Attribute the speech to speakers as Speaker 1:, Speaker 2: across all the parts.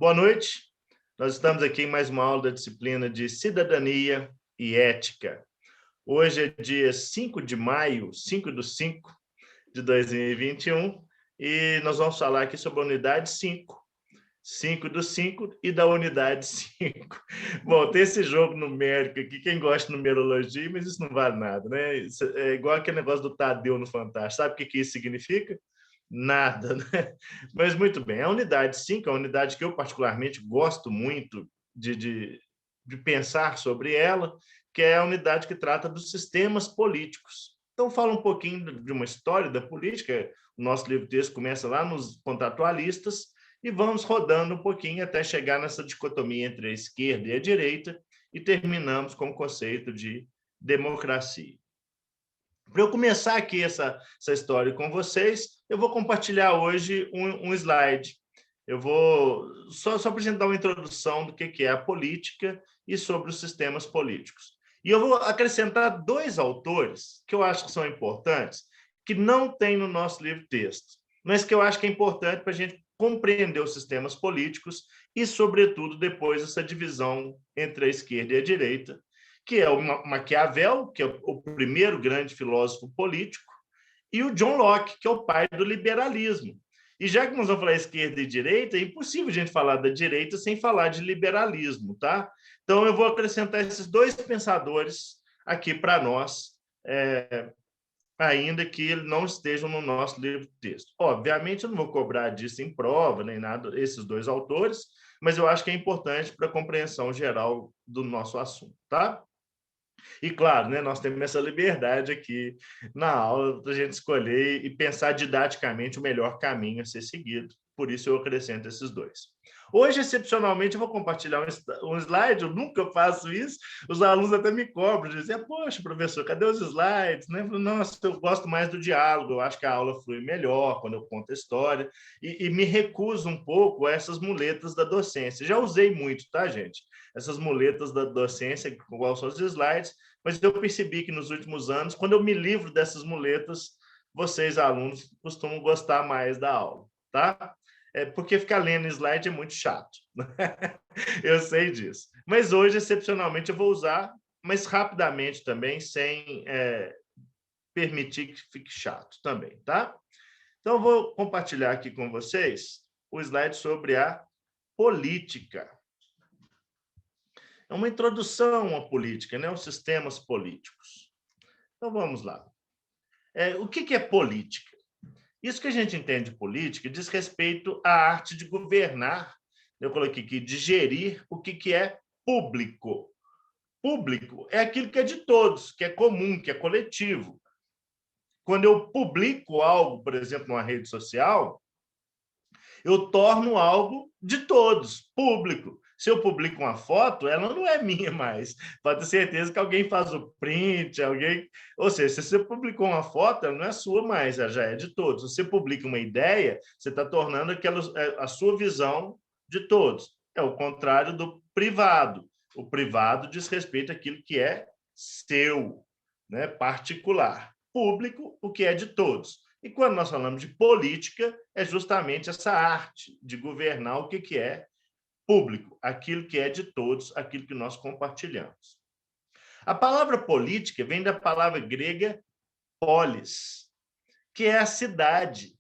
Speaker 1: Boa noite. Nós estamos aqui em mais uma aula da disciplina de Cidadania e Ética. Hoje é dia 5 de maio, 5/5 de 2021, e nós vamos falar aqui sobre a unidade 5, 5/5 e da unidade 5. Bom, tem esse jogo numérico aqui, quem gosta de numerologia, mas isso não vale nada, né? Isso é igual aquele negócio do Tadeu no Fantástico. Sabe o que isso significa? Nada, né? Mas muito bem, a unidade 5 é uma unidade que eu particularmente gosto muito de pensar sobre ela, que é a unidade que trata dos sistemas políticos. Então, fala um pouquinho de uma história da política. O nosso livro-texto começa lá nos contratualistas e vamos rodando um pouquinho até chegar nessa dicotomia entre a esquerda e a direita e terminamos com o conceito de democracia. Para eu começar aqui essa história com vocês, eu vou compartilhar hoje um slide. Eu vou só para a gente dar uma introdução do que é a política e sobre os sistemas políticos. E eu vou acrescentar dois autores que eu acho que são importantes, que não tem no nosso livro-texto, mas que eu acho que é importante para a gente compreender os sistemas políticos e, sobretudo, depois essa divisão entre a esquerda e a direita, que é o Maquiavel, que é o primeiro grande filósofo político, e o John Locke, que é o pai do liberalismo. E já que nós vamos falar esquerda e direita, é impossível a gente falar da direita sem falar de liberalismo, tá? Então, eu vou acrescentar esses dois pensadores aqui para nós, ainda que eles não estejam no nosso livro-texto. Obviamente, eu não vou cobrar disso em prova, nem nada, esses dois autores, mas eu acho que é importante para a compreensão geral do nosso assunto, tá? E, claro, né, nós temos essa liberdade aqui na aula para a gente escolher e pensar didaticamente o melhor caminho a ser seguido. Por isso, eu acrescento esses dois. Hoje, excepcionalmente, eu vou compartilhar um slide. Eu nunca faço isso. Os alunos até me cobram, dizem, poxa, professor, cadê os slides? Né? Eu falo, nossa, eu gosto mais do diálogo. Eu acho que a aula flui melhor quando eu conto a história. E me recuso um pouco a essas muletas da docência. Já usei muito, tá, gente? Essas muletas da docência, igual são os slides, mas eu percebi que nos últimos anos, quando eu me livro dessas muletas, vocês, alunos, costumam gostar mais da aula, tá? Porque ficar lendo slide é muito chato. Eu sei disso. Mas hoje, excepcionalmente, eu vou usar, mas rapidamente também, sem permitir que fique chato também, tá? Então, eu vou compartilhar aqui com vocês o slide sobre a política. É uma introdução à política, né? Aos sistemas políticos. Então, vamos lá. O que é política? Isso que a gente entende de política diz respeito à arte de governar, eu coloquei aqui, de gerir o que é público. Público é aquilo que é de todos, que é comum, que é coletivo. Quando eu publico algo, por exemplo, numa rede social, eu torno algo de todos, público. Se eu publico uma foto, ela não é minha mais. Pode ter certeza que alguém faz o print, alguém... Ou seja, se você publicou uma foto, ela não é sua mais, ela já é de todos. Se você publica uma ideia, você está tornando a sua visão de todos. É o contrário do privado. O privado diz respeito àquilo que é seu, né? Particular. Público, o que é de todos. E quando nós falamos de política, é justamente essa arte de governar o que é público, aquilo que é de todos, aquilo que nós compartilhamos. A palavra política vem da palavra grega polis, que é a cidade.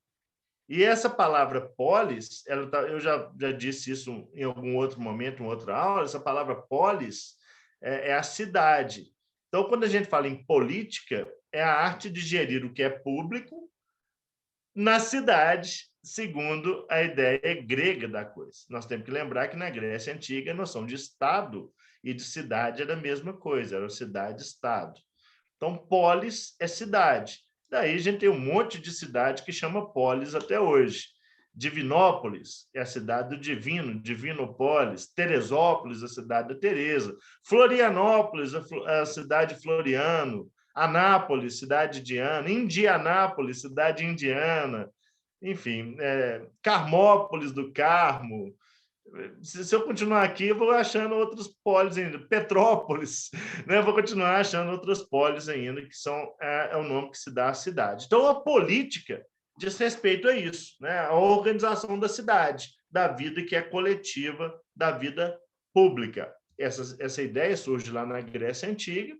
Speaker 1: E essa palavra polis, eu já disse isso em algum outro momento, em outra aula, essa palavra polis é a cidade. Então, quando a gente fala em política, é a arte de gerir o que é público na cidade, segundo a ideia grega da coisa. Nós temos que lembrar que na Grécia Antiga a noção de Estado e de cidade era a mesma coisa, era cidade-estado. Então, polis é cidade. Daí a gente tem um monte de cidade que chama polis até hoje. Divinópolis é a cidade do divino, Divinópolis. Teresópolis, a cidade da Teresa. Florianópolis, a cidade de Floriano. Anápolis, cidade de Ana, Indianápolis, cidade indiana, enfim, Carmópolis do Carmo. Se eu continuar aqui, eu vou achando outros polis ainda. Petrópolis, né? Eu vou continuar achando outros polis ainda, que é o nome que se dá à cidade. Então, a política diz respeito a isso, né? A organização da cidade, da vida que é coletiva, da vida pública. Essa ideia surge lá na Grécia Antiga,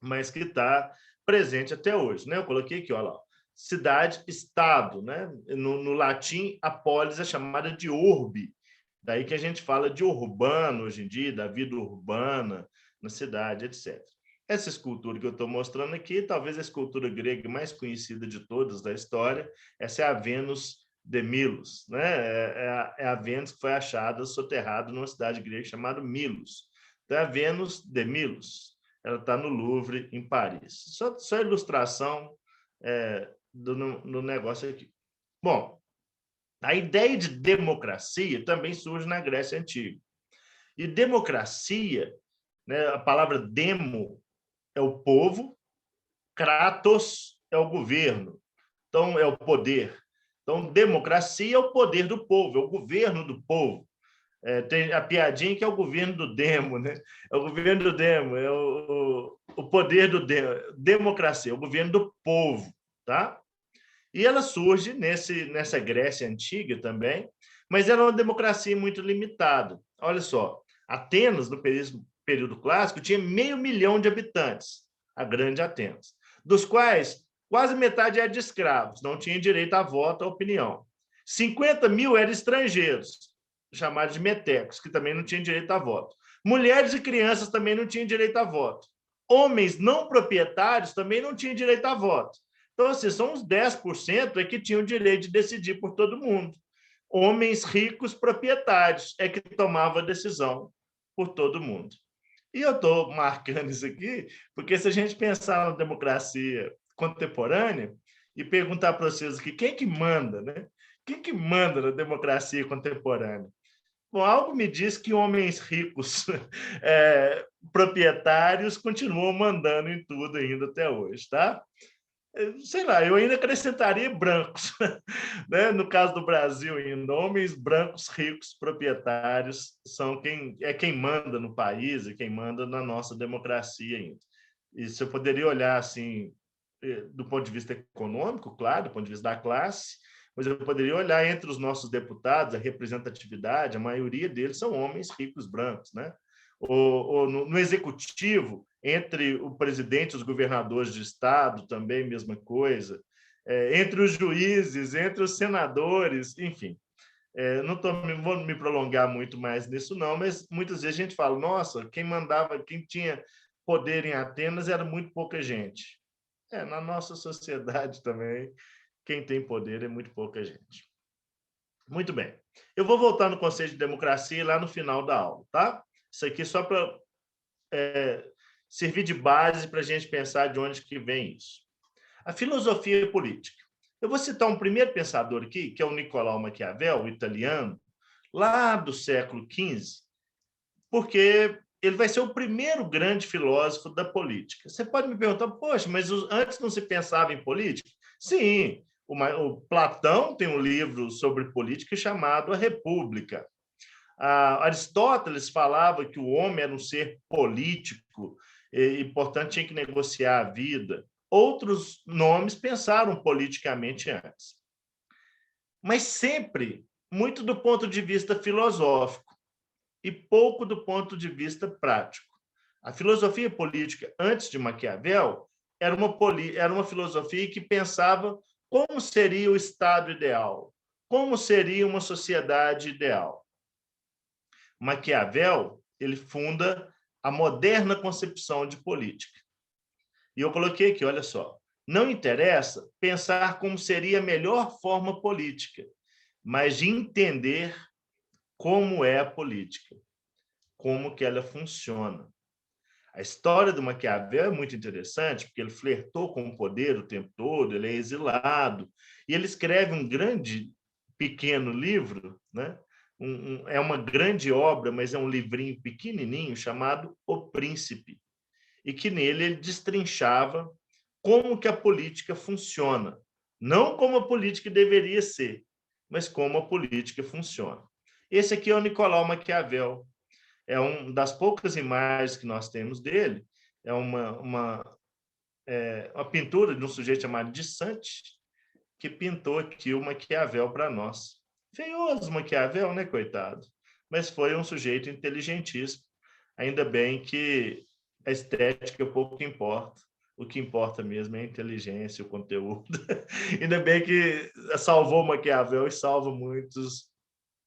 Speaker 1: mas que está presente até hoje, né? Eu coloquei aqui, olha lá, cidade-estado, né? No latim, a polis é chamada de urbe, daí que a gente fala de urbano hoje em dia, da vida urbana na cidade, etc. Essa escultura que eu estou mostrando aqui, talvez a escultura grega mais conhecida de todas da história, essa é a Vênus de Milos, né? É a Vênus que foi achada soterrada numa cidade grega chamada Milos. Então, é a Vênus de Milos. Ela está no Louvre, em Paris. Só ilustração do negócio aqui. Bom, a ideia de democracia também surge na Grécia Antiga. E democracia, né, a palavra demo é o povo, kratos é o governo, então é o poder. Então, democracia é o poder do povo, é o governo do povo. Tem a piadinha que é o governo do demo, né? É o governo do demo, é o poder do demo, democracia, é o governo do povo, tá? E ela surge nessa Grécia Antiga também, mas era uma democracia muito limitada. Olha só, Atenas, no período clássico, tinha 500 mil de habitantes, a grande Atenas, dos quais quase metade era de escravos, não tinha direito a voto, a opinião. 50 mil eram estrangeiros, chamados de metecos, que também não tinham direito a voto. Mulheres e crianças também não tinham direito a voto. Homens não proprietários também não tinham direito a voto. Então, assim, são uns 10% que tinham o direito de decidir por todo mundo. Homens ricos proprietários é que tomavam a decisão por todo mundo. E eu estou marcando isso aqui, porque se a gente pensar na democracia contemporânea e perguntar para vocês aqui, quem que manda, né? Quem que manda na democracia contemporânea? Bom, algo me diz que homens ricos, proprietários, continuam mandando em tudo ainda até hoje, tá? Sei lá, eu ainda acrescentaria brancos, né? No caso do Brasil, ainda, homens brancos, ricos, proprietários, são quem manda no país e quem manda na nossa democracia ainda. Isso eu poderia olhar assim, do ponto de vista econômico, claro, do ponto de vista da classe, mas eu poderia olhar entre os nossos deputados, a representatividade, a maioria deles são homens ricos brancos, né? Ou no executivo, entre o presidente e os governadores de estado, também mesma coisa, entre os juízes, entre os senadores, enfim. Não vou me prolongar muito mais nisso, não, mas muitas vezes a gente fala, nossa, quem mandava, quem tinha poder em Atenas era muito pouca gente. Na nossa sociedade também, quem tem poder é muito pouca gente. Muito bem. Eu vou voltar no conceito de democracia lá no final da aula, tá? Isso aqui só para servir de base para a gente pensar de onde que vem isso. A filosofia política. Eu vou citar um primeiro pensador aqui, que é o Nicolau Maquiavel, o italiano, lá do século XV, porque ele vai ser o primeiro grande filósofo da política. Você pode me perguntar, poxa, mas antes não se pensava em política? Sim, o Platão tem um livro sobre política chamado A República. Aristóteles falava que o homem era um ser político e, portanto, tinha que negociar a vida. Outros nomes pensaram politicamente antes. Mas sempre muito do ponto de vista filosófico e pouco do ponto de vista prático. A filosofia política, antes de Maquiavel, era uma filosofia que pensava como seria o Estado ideal, como seria uma sociedade ideal. Maquiavel, ele funda a moderna concepção de política. E eu coloquei aqui, olha só, não interessa pensar como seria a melhor forma política, mas de entender como é a política, como que ela funciona. A história do Maquiavel é muito interessante, porque ele flertou com o poder o tempo todo, ele é exilado, e ele escreve um grande, pequeno livro, né? É uma grande obra, mas é um livrinho pequenininho chamado O Príncipe, e que nele ele destrinchava como que a política funciona. Não como a política deveria ser, mas como a política funciona. Esse aqui é o Nicolau Maquiavel. É uma das poucas imagens que nós temos dele. É uma pintura de um sujeito chamado de Santi, que pintou aqui o Maquiavel para nós. Feioso Maquiavel, né, coitado? Mas foi um sujeito inteligentíssimo. Ainda bem que a estética pouco importa. O que importa mesmo é a inteligência, o conteúdo. Ainda bem que salvou Maquiavel e salva muitos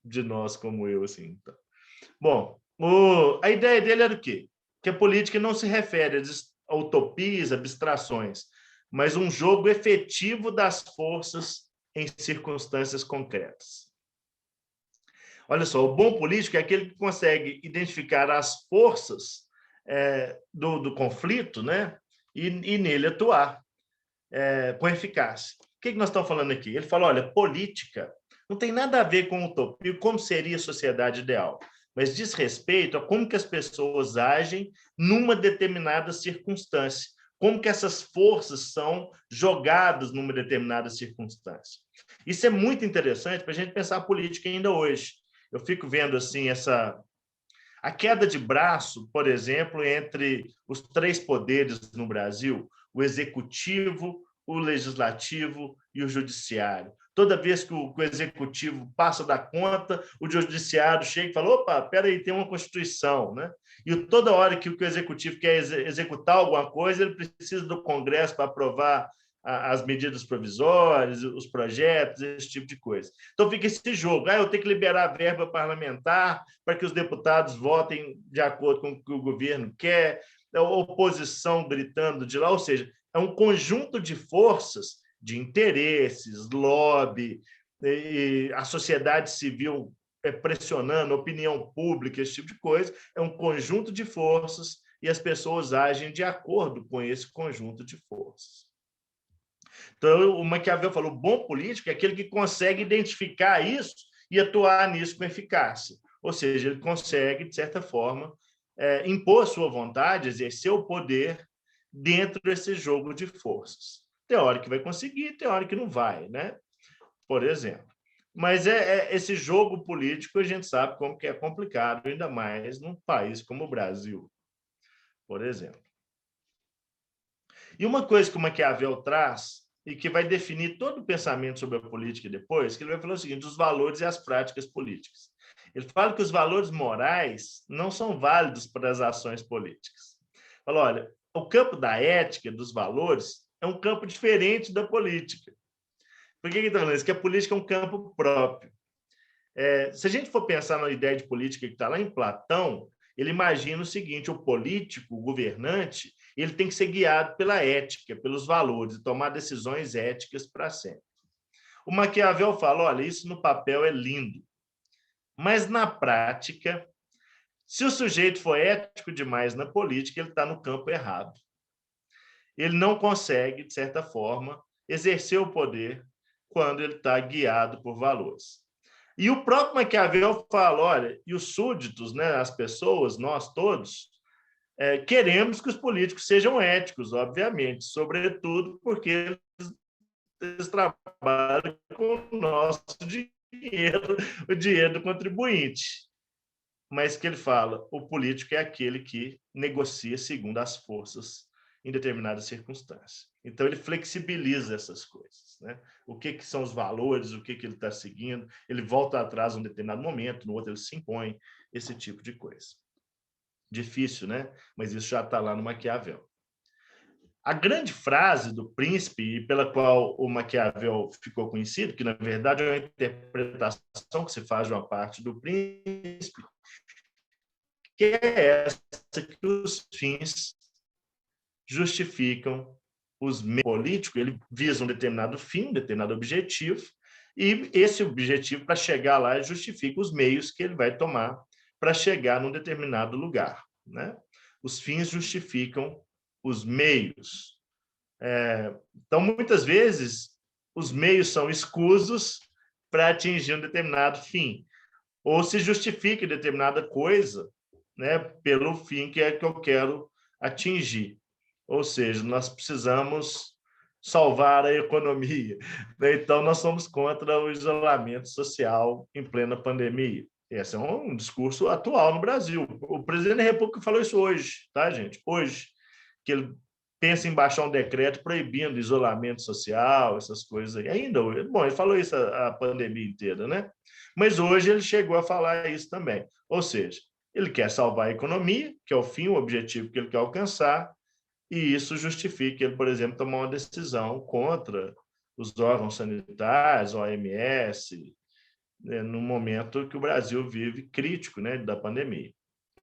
Speaker 1: de nós como eu, assim. Então. Bom, a ideia dele era o quê? Que a política não se refere a utopias, abstrações, mas um jogo efetivo das forças em circunstâncias concretas. Olha só, o bom político é aquele que consegue identificar as forças do conflito, né? E nele atuar com eficácia. O que nós estamos falando aqui? Ele fala, olha, política não tem nada a ver com utopia, como seria a sociedade ideal, mas diz respeito a como que as pessoas agem numa determinada circunstância, como que essas forças são jogadas numa determinada circunstância. Isso é muito interessante para a gente pensar a política ainda hoje. Eu fico vendo assim a queda de braço, por exemplo, entre os três poderes no Brasil, o executivo, o legislativo e o judiciário. Toda vez que o executivo passa da conta, o judiciário chega e fala, opa, peraí, tem uma Constituição, né? E toda hora que o executivo quer executar alguma coisa, ele precisa do Congresso para aprovar as medidas provisórias, os projetos, esse tipo de coisa. Então fica esse jogo. Eu tenho que liberar a verba parlamentar para que os deputados votem de acordo com o que o governo quer, a oposição gritando de lá, ou seja, é um conjunto de forças, de interesses, lobby, e a sociedade civil pressionando, opinião pública, esse tipo de coisa, é um conjunto de forças e as pessoas agem de acordo com esse conjunto de forças. Então, o Maquiavel falou, o bom político é aquele que consegue identificar isso e atuar nisso com eficácia. Ou seja, ele consegue, de certa forma, impor sua vontade, exercer o poder dentro desse jogo de forças. Tem hora que vai conseguir, tem hora que não vai, né? Por exemplo. Mas esse jogo político, a gente sabe como que é complicado, ainda mais num país como o Brasil, por exemplo. E uma coisa que o Maquiavel traz e que vai definir todo o pensamento sobre a política depois, que ele vai falar o seguinte, os valores e as práticas políticas. Ele fala que os valores morais não são válidos para as ações políticas. Fala, olha, o campo da ética, dos valores, é um campo diferente da política. Por que ele está falando isso? Que a política é um campo próprio. Se a gente for pensar na ideia de política que está lá em Platão, ele imagina o seguinte, o político, o governante, ele tem que ser guiado pela ética, pelos valores, e tomar decisões éticas para sempre. O Maquiavel fala, olha, isso no papel é lindo, mas na prática, se o sujeito for ético demais na política, ele está no campo errado. Ele não consegue, de certa forma, exercer o poder quando ele está guiado por valores. E o próprio Maquiavel fala, olha, e os súditos, né, as pessoas, nós todos, queremos que os políticos sejam éticos, obviamente, sobretudo porque eles trabalham com o nosso dinheiro, o dinheiro do contribuinte. Mas que ele fala, o político é aquele que negocia segundo as forças em determinadas circunstâncias. Então, ele flexibiliza essas coisas. Né? O que são os valores, o que ele está seguindo, ele volta atrás em um determinado momento, no outro ele se impõe, esse tipo de coisa. Difícil, né? Mas isso já está lá no Maquiavel. A grande frase do príncipe, e pela qual o Maquiavel ficou conhecido, que na verdade é uma interpretação que se faz de uma parte do príncipe, que é essa que os fins justificam os meios políticos, ele visa um determinado fim, um determinado objetivo, e esse objetivo, para chegar lá, justifica os meios que ele vai tomar para chegar num determinado lugar. Né? Os fins justificam os meios. Então, muitas vezes, os meios são escusos para atingir um determinado fim, ou se justifica determinada coisa, né, pelo fim que eu quero atingir. Ou seja, nós precisamos salvar a economia. Então, nós somos contra o isolamento social em plena pandemia. Esse é um discurso atual no Brasil. O presidente da República falou isso hoje, tá, gente? Hoje, que ele pensa em baixar um decreto proibindo isolamento social, essas coisas aí. Ainda, bom, ele falou isso a pandemia inteira, né? Mas hoje ele chegou a falar isso também. Ou seja, ele quer salvar a economia, que é o fim, o objetivo que ele quer alcançar, e isso justifica ele, por exemplo, tomar uma decisão contra os órgãos sanitários, OMS, né, no momento que o Brasil vive crítico, né, da pandemia.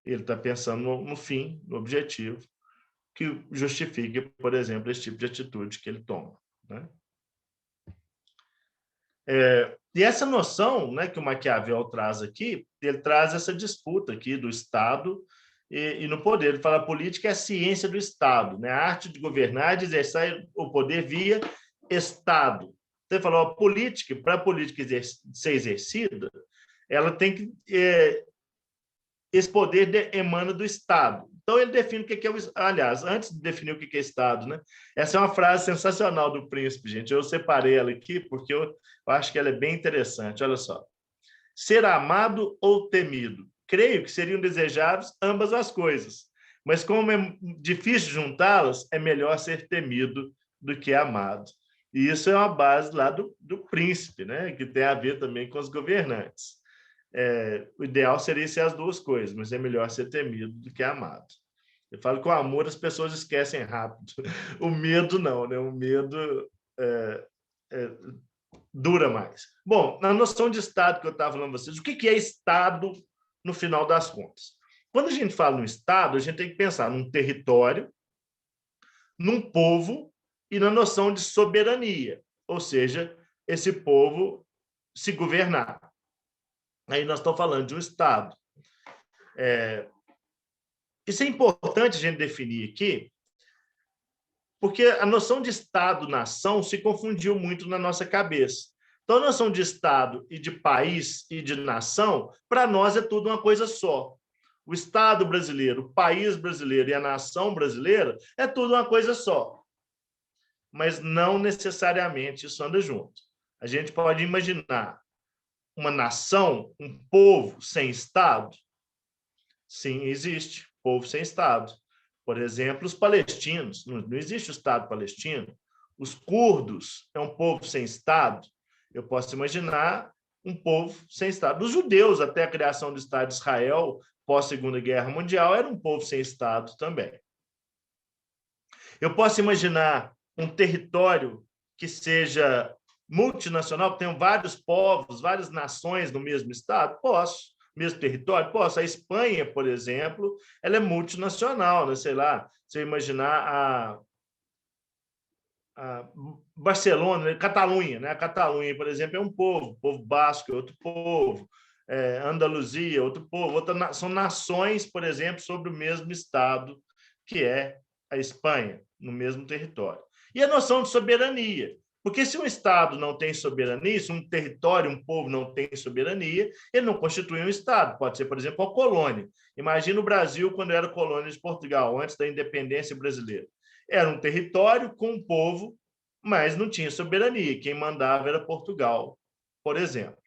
Speaker 1: Ele está pensando no fim, no objetivo, que justifique, por exemplo, esse tipo de atitude que ele toma, né? E essa noção, né, que o Maquiavel traz aqui, ele traz essa disputa aqui do Estado e no poder. Ele fala que a política é a ciência do Estado, né? A arte de governar, de exercer o poder via Estado. Então, ele falou, a política, para a política ser exercida, ela tem que... esse poder emana do Estado. Então, ele define o que é o... Aliás, antes de definir o que é Estado, né? Essa é uma frase sensacional do Príncipe, gente. Eu separei ela aqui porque eu acho que ela é bem interessante. Olha só. Ser amado ou temido? Creio que seriam desejáveis ambas as coisas. Mas como é difícil juntá-las, é melhor ser temido do que amado. E isso é uma base lá do Príncipe, né? Que tem a ver também com os governantes. O ideal seria ser as duas coisas, mas é melhor ser temido do que amado. Eu falo que o amor as pessoas esquecem rápido. O medo não, né? O medo dura mais. Bom, na noção de Estado que eu estava falando para vocês, o que é Estado no final das contas? Quando a gente fala no Estado, a gente tem que pensar num território, num povo e na noção de soberania, ou seja, esse povo se governar. Aí nós estamos falando de um Estado. Isso é importante a gente definir aqui, porque a noção de Estado-nação se confundiu muito na nossa cabeça. Então, a noção de Estado e de país e de nação, para nós é tudo uma coisa só. O Estado brasileiro, o país brasileiro e a nação brasileira é tudo uma coisa só. Mas não necessariamente isso anda junto. A gente pode imaginar uma nação, um povo sem Estado? Sim, existe povo sem Estado. Por exemplo, os palestinos, não existe o Estado palestino. Os curdos é um povo sem Estado. Eu posso imaginar um povo sem Estado. Os judeus, até a criação do Estado de Israel, pós-Segunda Guerra Mundial, era um povo sem Estado também. Eu posso imaginar um território que seja multinacional, que tenham vários povos, várias nações no mesmo Estado? Posso. Mesmo território? Posso. A Espanha, por exemplo, ela é multinacional, né? Sei lá, se eu imaginar a Barcelona, né? Catalunha, né? A Catalunha, por exemplo, é um povo, o povo basco é outro povo, Andaluzia, outro povo, são nações, por exemplo, sobre o mesmo Estado, que é a Espanha, no mesmo território. E a noção de soberania. Porque se um Estado não tem soberania, se um território, um povo não tem soberania, ele não constitui um Estado. Pode ser, por exemplo, uma colônia. Imagina o Brasil quando era colônia de Portugal, antes da independência brasileira. Era um território com um povo, mas não tinha soberania. Quem mandava era Portugal, por exemplo.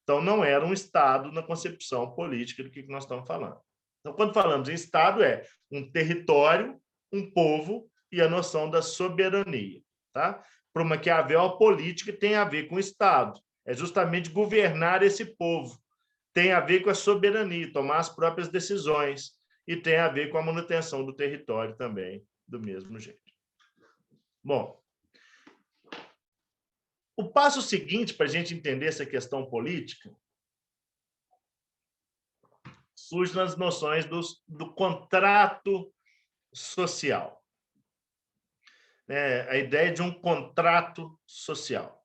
Speaker 1: Então, não era um Estado na concepção política do que nós estamos falando. Então, quando falamos em Estado, é um território, um povo e a noção da soberania. Tá? Para o Maquiavel, a política tem a ver com o Estado. É justamente governar esse povo. Tem a ver com a soberania, tomar as próprias decisões. E tem a ver com a manutenção do território também, do mesmo jeito. Bom, o passo seguinte para a gente entender essa questão política surge nas noções do contrato social. A ideia de um contrato social.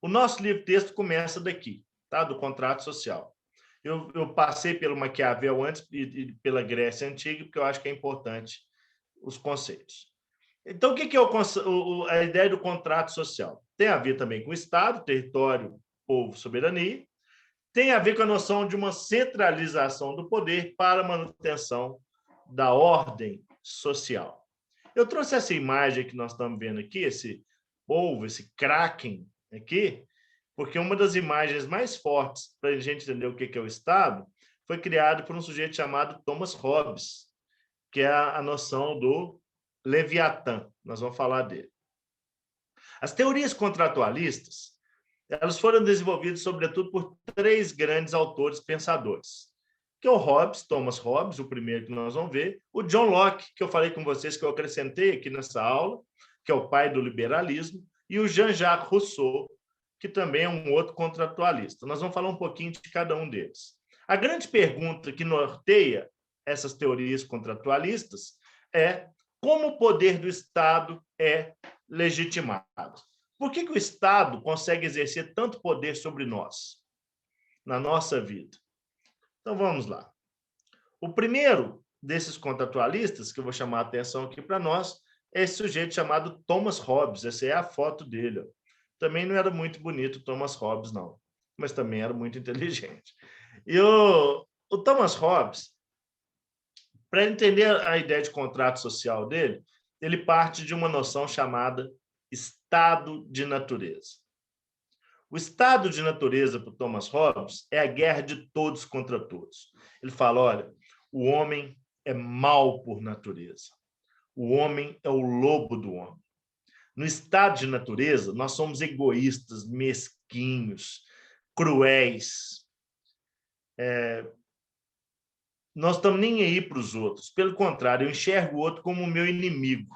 Speaker 1: O nosso livro-texto começa daqui, tá? Do contrato social. Eu passei pelo Maquiavel antes e pela Grécia Antiga, porque eu acho que é importante os conceitos. Então, o que é a ideia do contrato social? Tem a ver também com o Estado, território, povo, soberania. Tem a ver com a noção de uma centralização do poder para a manutenção da ordem social. Eu trouxe essa imagem que nós estamos vendo aqui, esse polvo, esse kraken aqui, porque uma das imagens mais fortes para a gente entender o que é o Estado foi criado por um sujeito chamado Thomas Hobbes, que é a noção do Leviatã. Nós vamos falar dele. As teorias contratualistas, Elas foram desenvolvidas, sobretudo, por 3 grandes autores pensadores, que é o Hobbes, Thomas Hobbes, o primeiro que nós vamos ver, o John Locke, que eu falei com vocês, que eu acrescentei aqui nessa aula, que é o pai do liberalismo, e o Jean-Jacques Rousseau, que também é um outro contratualista. Nós vamos falar um pouquinho de cada um deles. A grande pergunta que norteia essas teorias contratualistas é como o poder do Estado é legitimado. Por que o Estado consegue exercer tanto poder sobre nós, na nossa vida? Então, vamos lá. O primeiro desses contratualistas, que eu vou chamar a atenção aqui para nós, é esse sujeito chamado Thomas Hobbes. Essa é a foto dele. Também não era muito bonito Thomas Hobbes, não, mas também era muito inteligente. E o Thomas Hobbes, para entender a ideia de contrato social dele, ele parte de uma noção chamada estado de natureza. O estado de natureza para o Thomas Hobbes é a guerra de todos contra todos. Ele fala, olha, o homem é mau por natureza. O homem é o lobo do homem. No estado de natureza, nós somos egoístas, mesquinhos, cruéis. Nós estamos nem aí para os outros. Pelo contrário, eu enxergo o outro como o meu inimigo.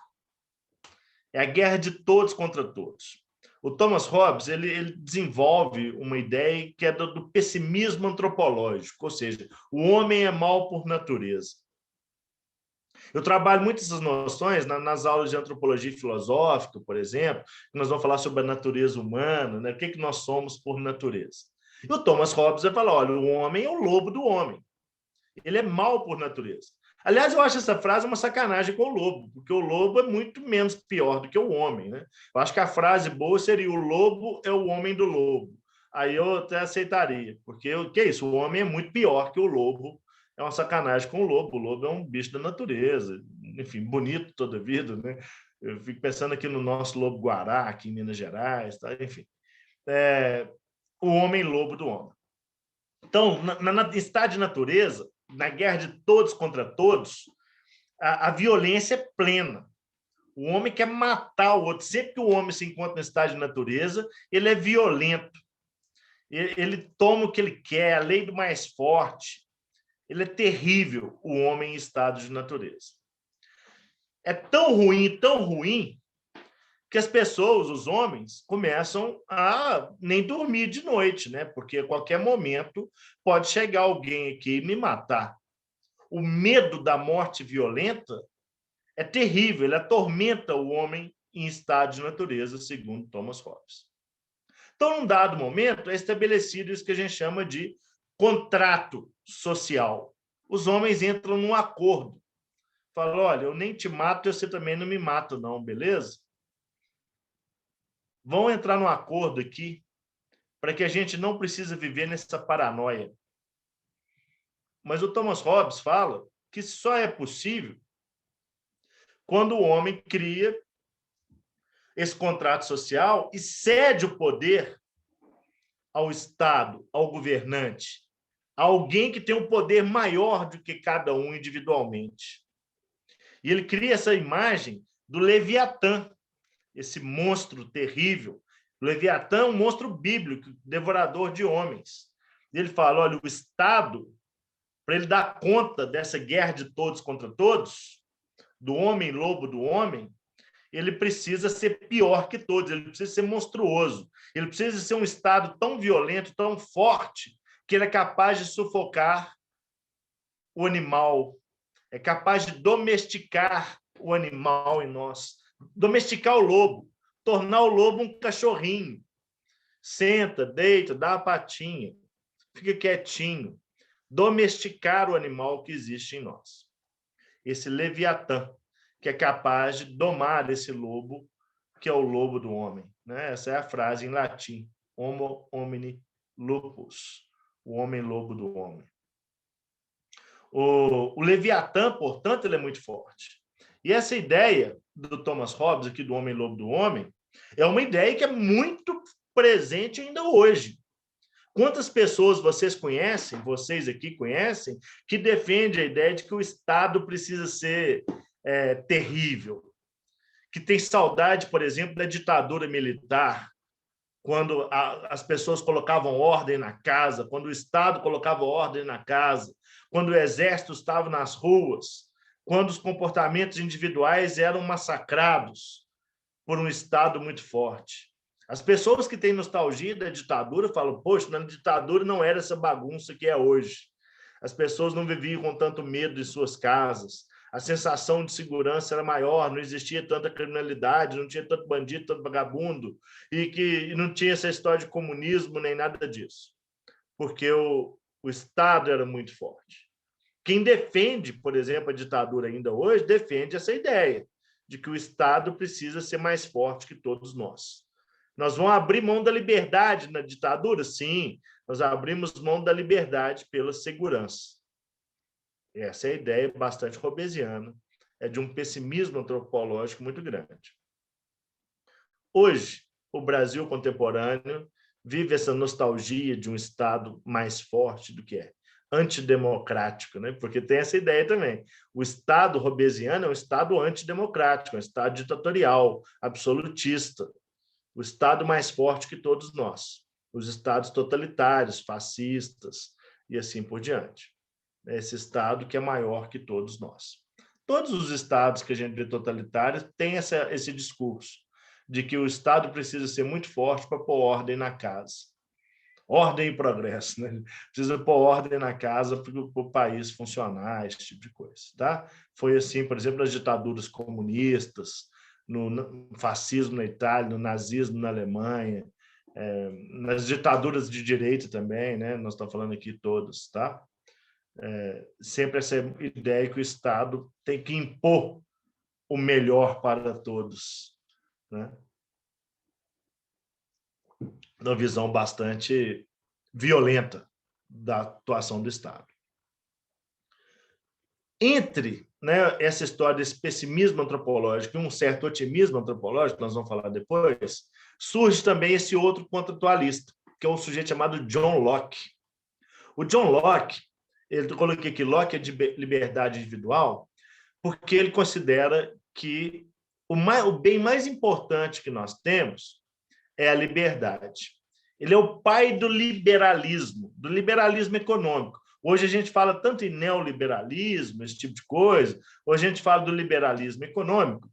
Speaker 1: É a guerra de todos contra todos. O Thomas Hobbes ele desenvolve uma ideia que é do pessimismo antropológico, ou seja, o homem é mau por natureza. Eu trabalho muito essas noções nas aulas de antropologia filosófica, por exemplo, que nós vamos falar sobre a natureza humana, né? O que nós somos por natureza. E o Thomas Hobbes vai falar, olha, o homem é o lobo do homem. Ele é mau por natureza. Aliás, eu acho essa frase uma sacanagem com o lobo, porque o lobo é muito menos pior do que o homem, né? Eu acho que a frase boa seria o lobo é o homem do lobo. Aí eu até aceitaria, porque o que é isso? O homem é muito pior que o lobo. É uma sacanagem com o lobo. O lobo é um bicho da natureza, enfim, bonito toda a vida, né? Eu fico pensando aqui no nosso lobo-guará, aqui em Minas Gerais, tá? Enfim. O homem lobo do homem. Então, na estado de natureza, na guerra de todos contra todos, a violência é plena. O homem quer matar o outro. Sempre que o homem se encontra no estado de natureza, ele é violento. Ele toma o que ele quer, a lei do mais forte. Ele é terrível, o homem em estado de natureza. É tão ruim, que as pessoas, os homens, começam a nem dormir de noite, né? Porque a qualquer momento pode chegar alguém aqui e me matar. O medo da morte violenta é terrível, ele atormenta o homem em estado de natureza, segundo Thomas Hobbes. Então, num dado momento, é estabelecido isso que a gente chama de contrato social. Os homens entram num acordo. Falam, olha, eu nem te mato e você também não me mata, não, beleza? Vão entrar num acordo aqui para que a gente não precise viver nessa paranoia. Mas o Thomas Hobbes fala que só é possível quando o homem cria esse contrato social e cede o poder ao Estado, ao governante, a alguém que tem um poder maior do que cada um individualmente. E ele cria essa imagem do Leviatã, esse monstro terrível. O Leviatã é um monstro bíblico, devorador de homens. E ele fala, olha, o Estado, para ele dar conta dessa guerra de todos contra todos, do homem lobo do homem, ele precisa ser pior que todos, ele precisa ser monstruoso, ele precisa ser um Estado tão violento, tão forte, que ele é capaz de sufocar o animal, é capaz de domesticar o animal em nós, domesticar o lobo, tornar o lobo um cachorrinho. Senta, deita, dá a patinha, fica quietinho. Domesticar o animal que existe em nós. Esse Leviatã, que é capaz de domar esse lobo, que é o lobo do homem. Né? Essa é a frase em latim, homo homini lupus, o homem-lobo do homem. O Leviatã, portanto, ele é muito forte. E essa ideia do Thomas Hobbes, aqui do homem-lobo do homem, é uma ideia que é muito presente ainda hoje. Quantas pessoas vocês conhecem, vocês aqui conhecem, que defendem a ideia de que o Estado precisa ser terrível, que tem saudade, por exemplo, da ditadura militar, quando as pessoas colocavam ordem na casa, quando o Estado colocava ordem na casa, quando o exército estava nas ruas, quando os comportamentos individuais eram massacrados por um Estado muito forte. As pessoas que têm nostalgia da ditadura falam, poxa, na ditadura não era essa bagunça que é hoje. As pessoas não viviam com tanto medo em suas casas, a sensação de segurança era maior, não existia tanta criminalidade, não tinha tanto bandido, tanto vagabundo, e não tinha essa história de comunismo nem nada disso, porque o Estado era muito forte. Quem defende, por exemplo, a ditadura ainda hoje, defende essa ideia de que o Estado precisa ser mais forte que todos nós. Nós vamos abrir mão da liberdade na ditadura? Sim, nós abrimos mão da liberdade pela segurança. Essa é a ideia bastante robesiana, é de um pessimismo antropológico muito grande. Hoje, o Brasil contemporâneo vive essa nostalgia de um Estado mais forte do que é, antidemocrático, né? Porque tem essa ideia também. O Estado robesiano é um Estado antidemocrático, é um Estado ditatorial, absolutista, o Estado mais forte que todos nós, os Estados totalitários, fascistas e assim por diante. Esse Estado que é maior que todos nós. Todos os Estados que a gente vê totalitários têm esse discurso de que o Estado precisa ser muito forte para pôr ordem na casa. Ordem e progresso, né? Precisa pôr ordem na casa para o país funcionar, esse tipo de coisa. Tá? Foi assim, por exemplo, nas ditaduras comunistas, no fascismo na Itália, no nazismo na Alemanha, nas ditaduras de direita também, né? Nós estamos falando aqui todos, tá? Sempre essa ideia que o Estado tem que impor o melhor para todos, né? Uma visão bastante violenta da atuação do Estado. Entre, né, essa história desse pessimismo antropológico e um certo otimismo antropológico, que nós vamos falar depois, surge também esse outro contratualista, que é um sujeito chamado John Locke. O John Locke, eu coloquei aqui, Locke é de liberdade individual, porque ele considera que o bem mais importante que nós temos é a liberdade. Ele é o pai do liberalismo econômico. Hoje a gente fala tanto em neoliberalismo, esse tipo de coisa, hoje a gente fala do liberalismo econômico.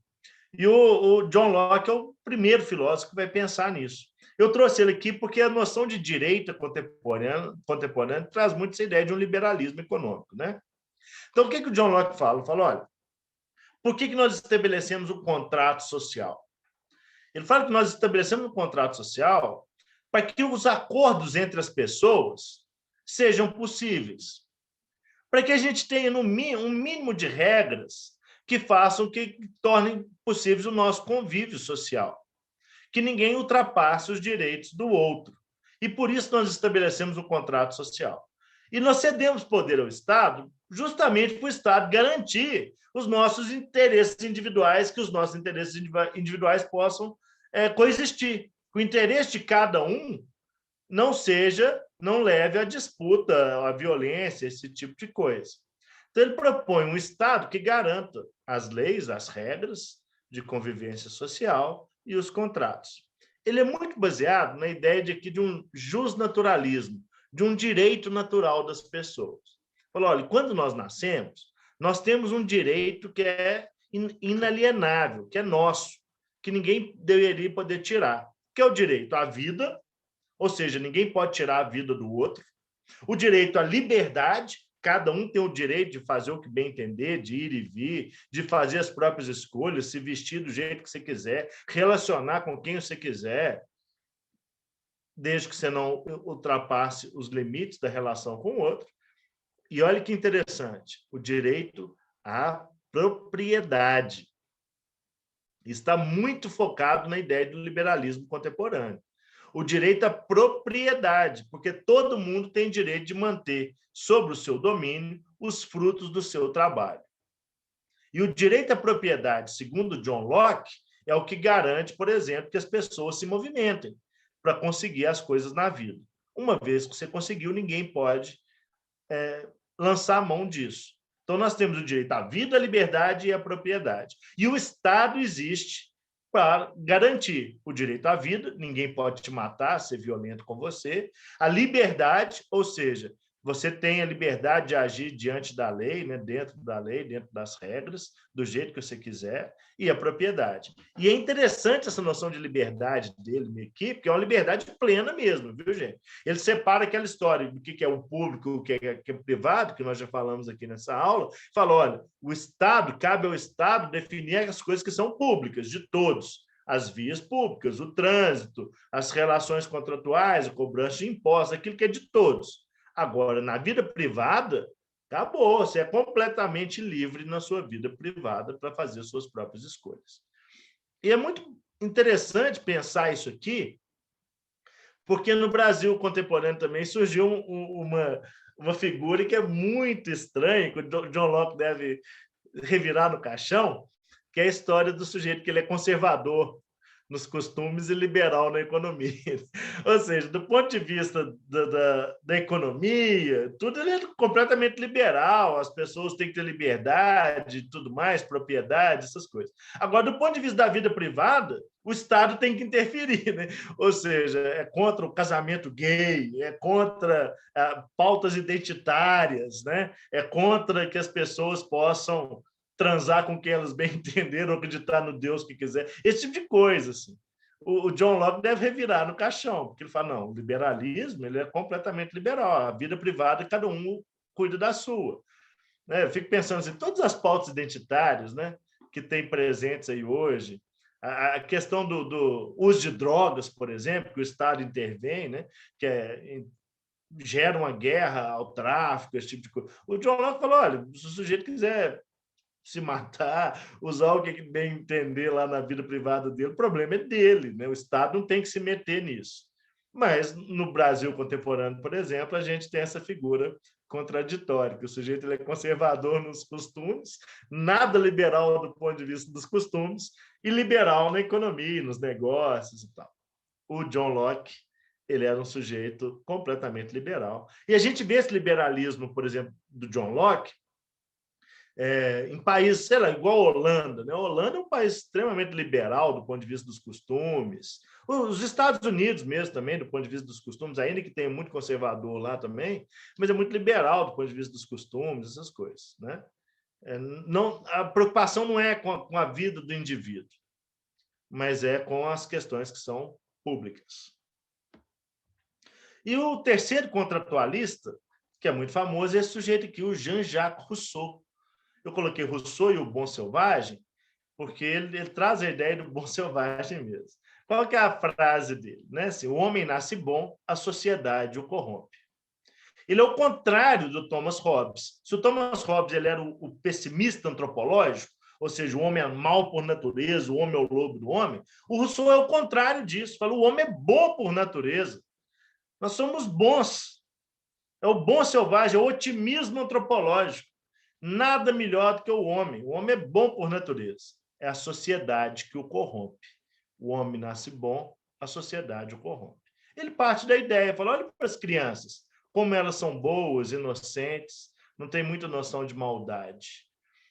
Speaker 1: E o John Locke é o primeiro filósofo que vai pensar nisso. Eu trouxe ele aqui porque a noção de direita contemporânea traz muito essa ideia de um liberalismo econômico, né? Então, o que o John Locke fala? Fala, olha, por que nós estabelecemos um contrato social? Ele fala que nós estabelecemos um contrato social para que os acordos entre as pessoas sejam possíveis, para que a gente tenha um mínimo de regras que façam que tornem possíveis o nosso convívio social, que ninguém ultrapasse os direitos do outro. E por isso nós estabelecemos um contrato social. E nós cedemos poder ao Estado justamente para o Estado garantir os nossos interesses individuais, que os nossos interesses individuais possam coexistir. Que o interesse de cada um não leve à disputa, à violência, esse tipo de coisa. Então, ele propõe um Estado que garanta as leis, as regras de convivência social e os contratos. Ele é muito baseado na ideia de um justnaturalismo, de um direito natural das pessoas. Falou, olha, quando nós nascemos, nós temos um direito que é inalienável, que é nosso, que ninguém deveria poder tirar, que é o direito à vida, ou seja, ninguém pode tirar a vida do outro, o direito à liberdade, cada um tem o direito de fazer o que bem entender, de ir e vir, de fazer as próprias escolhas, se vestir do jeito que você quiser, relacionar com quem você quiser, desde que você não ultrapasse os limites da relação com o outro. E olha que interessante, o direito à propriedade está muito focado na ideia do liberalismo contemporâneo. O direito à propriedade, porque todo mundo tem direito de manter sobre o seu domínio os frutos do seu trabalho. E o direito à propriedade, segundo John Locke, é o que garante, por exemplo, que as pessoas se movimentem para conseguir as coisas na vida. Uma vez que você conseguiu, ninguém pode lançar a mão disso. Então, nós temos o direito à vida, à liberdade e à propriedade. E o Estado existe para garantir o direito à vida, ninguém pode te matar, ser violento com você, a liberdade, ou seja, você tem a liberdade de agir diante da lei, né? Dentro da lei, dentro das regras, do jeito que você quiser, e a propriedade. E é interessante essa noção de liberdade dele aqui, porque é uma liberdade plena mesmo, viu, gente? Ele separa aquela história do que é o público, o que é privado, que nós já falamos aqui nessa aula, fala, olha, o Estado, cabe ao Estado definir as coisas que são públicas, de todos, as vias públicas, o trânsito, as relações contratuais, a cobrança de impostos, aquilo que é de todos. Agora, na vida privada, acabou, você é completamente livre na sua vida privada para fazer suas próprias escolhas. E é muito interessante pensar isso aqui, porque no Brasil contemporâneo também surgiu uma figura que é muito estranha, que o John Locke deve revirar no caixão, que é a história do sujeito que ele é conservador nos costumes e liberal na economia. Ou seja, do ponto de vista da economia, tudo ele é completamente liberal, as pessoas têm que ter liberdade e tudo mais, propriedade, essas coisas. Agora, do ponto de vista da vida privada, o Estado tem que interferir, né? Ou seja, é contra o casamento gay, é contra pautas identitárias, né? É contra que as pessoas possam transar com quem elas bem entenderam, acreditar no Deus que quiser, esse tipo de coisa. Assim. O John Locke deve revirar no caixão, porque ele fala, não, o liberalismo ele é completamente liberal, a vida privada, cada um cuida da sua. Né? Eu fico pensando assim, todas as pautas identitárias, né, que tem presentes aí hoje, a questão do uso de drogas, por exemplo, que o Estado intervém, né, gera uma guerra ao tráfico, esse tipo de coisa. O John Locke falou, olha, se o sujeito quiser se matar, usar o que bem entender lá na vida privada dele, o problema é dele, né? O Estado não tem que se meter nisso. Mas no Brasil contemporâneo, por exemplo, a gente tem essa figura contraditória, que o sujeito ele é conservador nos costumes, nada liberal do ponto de vista dos costumes, e liberal na economia, nos negócios e tal. O John Locke, ele era um sujeito completamente liberal. E a gente vê esse liberalismo, por exemplo, do John Locke, em países, sei lá, igual a Holanda. Né? A Holanda é um país extremamente liberal do ponto de vista dos costumes. Os Estados Unidos mesmo também, do ponto de vista dos costumes, ainda que tenha muito conservador lá também, mas é muito liberal do ponto de vista dos costumes, essas coisas. Né? Não, a preocupação não é com a vida do indivíduo, mas é com as questões que são públicas. E o terceiro contratualista, que é muito famoso, é esse sujeito aqui, o Jean-Jacques Rousseau. Eu coloquei Rousseau e o Bom Selvagem, porque ele traz a ideia do bom selvagem mesmo. Qual que é a frase dele? Né? Assim, o homem nasce bom, a sociedade o corrompe. Ele é o contrário do Thomas Hobbes. Se o Thomas Hobbes ele era o pessimista antropológico, ou seja, o homem é mau por natureza, o homem é o lobo do homem, o Rousseau é o contrário disso. Fala, o homem é bom por natureza. Nós somos bons. É o bom selvagem, é o otimismo antropológico. Nada melhor do que o homem. O homem é bom por natureza. É a sociedade que o corrompe. O homem nasce bom, a sociedade o corrompe. Ele parte da ideia, fala, olha para as crianças, como elas são boas, inocentes, não têm muita noção de maldade.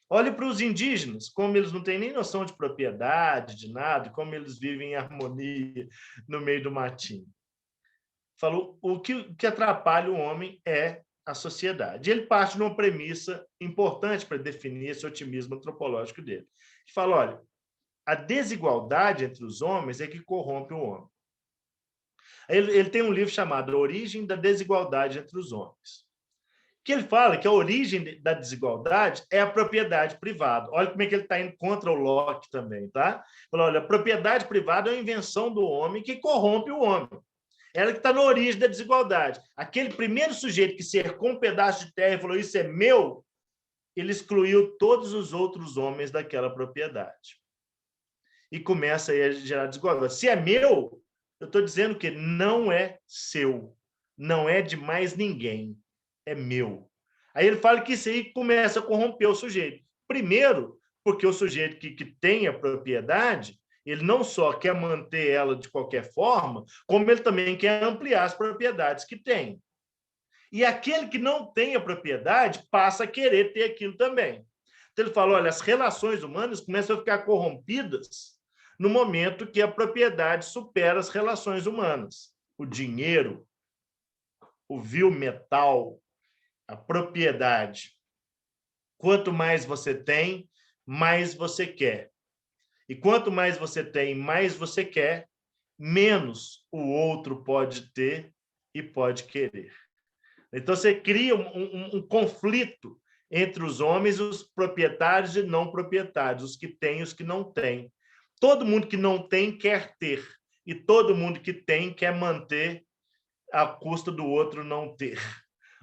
Speaker 1: Olhe para os indígenas, como eles não têm nem noção de propriedade, de nada, como eles vivem em harmonia no meio do matinho. Falou, o que atrapalha o homem é a sociedade. Ele parte de uma premissa importante para definir esse otimismo antropológico dele. Ele fala, olha, a desigualdade entre os homens é que corrompe o homem. Ele tem um livro chamado A Origem da Desigualdade entre os Homens, que ele fala que a origem da desigualdade é a propriedade privada. Olha como é que ele está indo contra o Locke também, tá? Fala, olha, a propriedade privada é uma invenção do homem que corrompe o homem. Ela que está na origem da desigualdade. Aquele primeiro sujeito que cercou um pedaço de terra e falou, isso é meu, ele excluiu todos os outros homens daquela propriedade. E começa aí a gerar desigualdade. Se é meu, eu estou dizendo que não é seu, não é de mais ninguém, é meu. Aí ele fala que isso aí começa a corromper o sujeito. Primeiro, porque o sujeito que tem a propriedade, ele não só quer manter ela de qualquer forma, como ele também quer ampliar as propriedades que tem. E aquele que não tem a propriedade passa a querer ter aquilo também. Então ele fala, olha, as relações humanas começam a ficar corrompidas no momento que a propriedade supera as relações humanas. O dinheiro, o vil metal, a propriedade. Quanto mais você tem, mais você quer. E quanto mais você tem, mais você quer, menos o outro pode ter e pode querer. Então, você cria um conflito entre os homens, os proprietários e não proprietários, os que têm e os que não têm. Todo mundo que não tem quer ter, e todo mundo que tem quer manter à custa do outro não ter.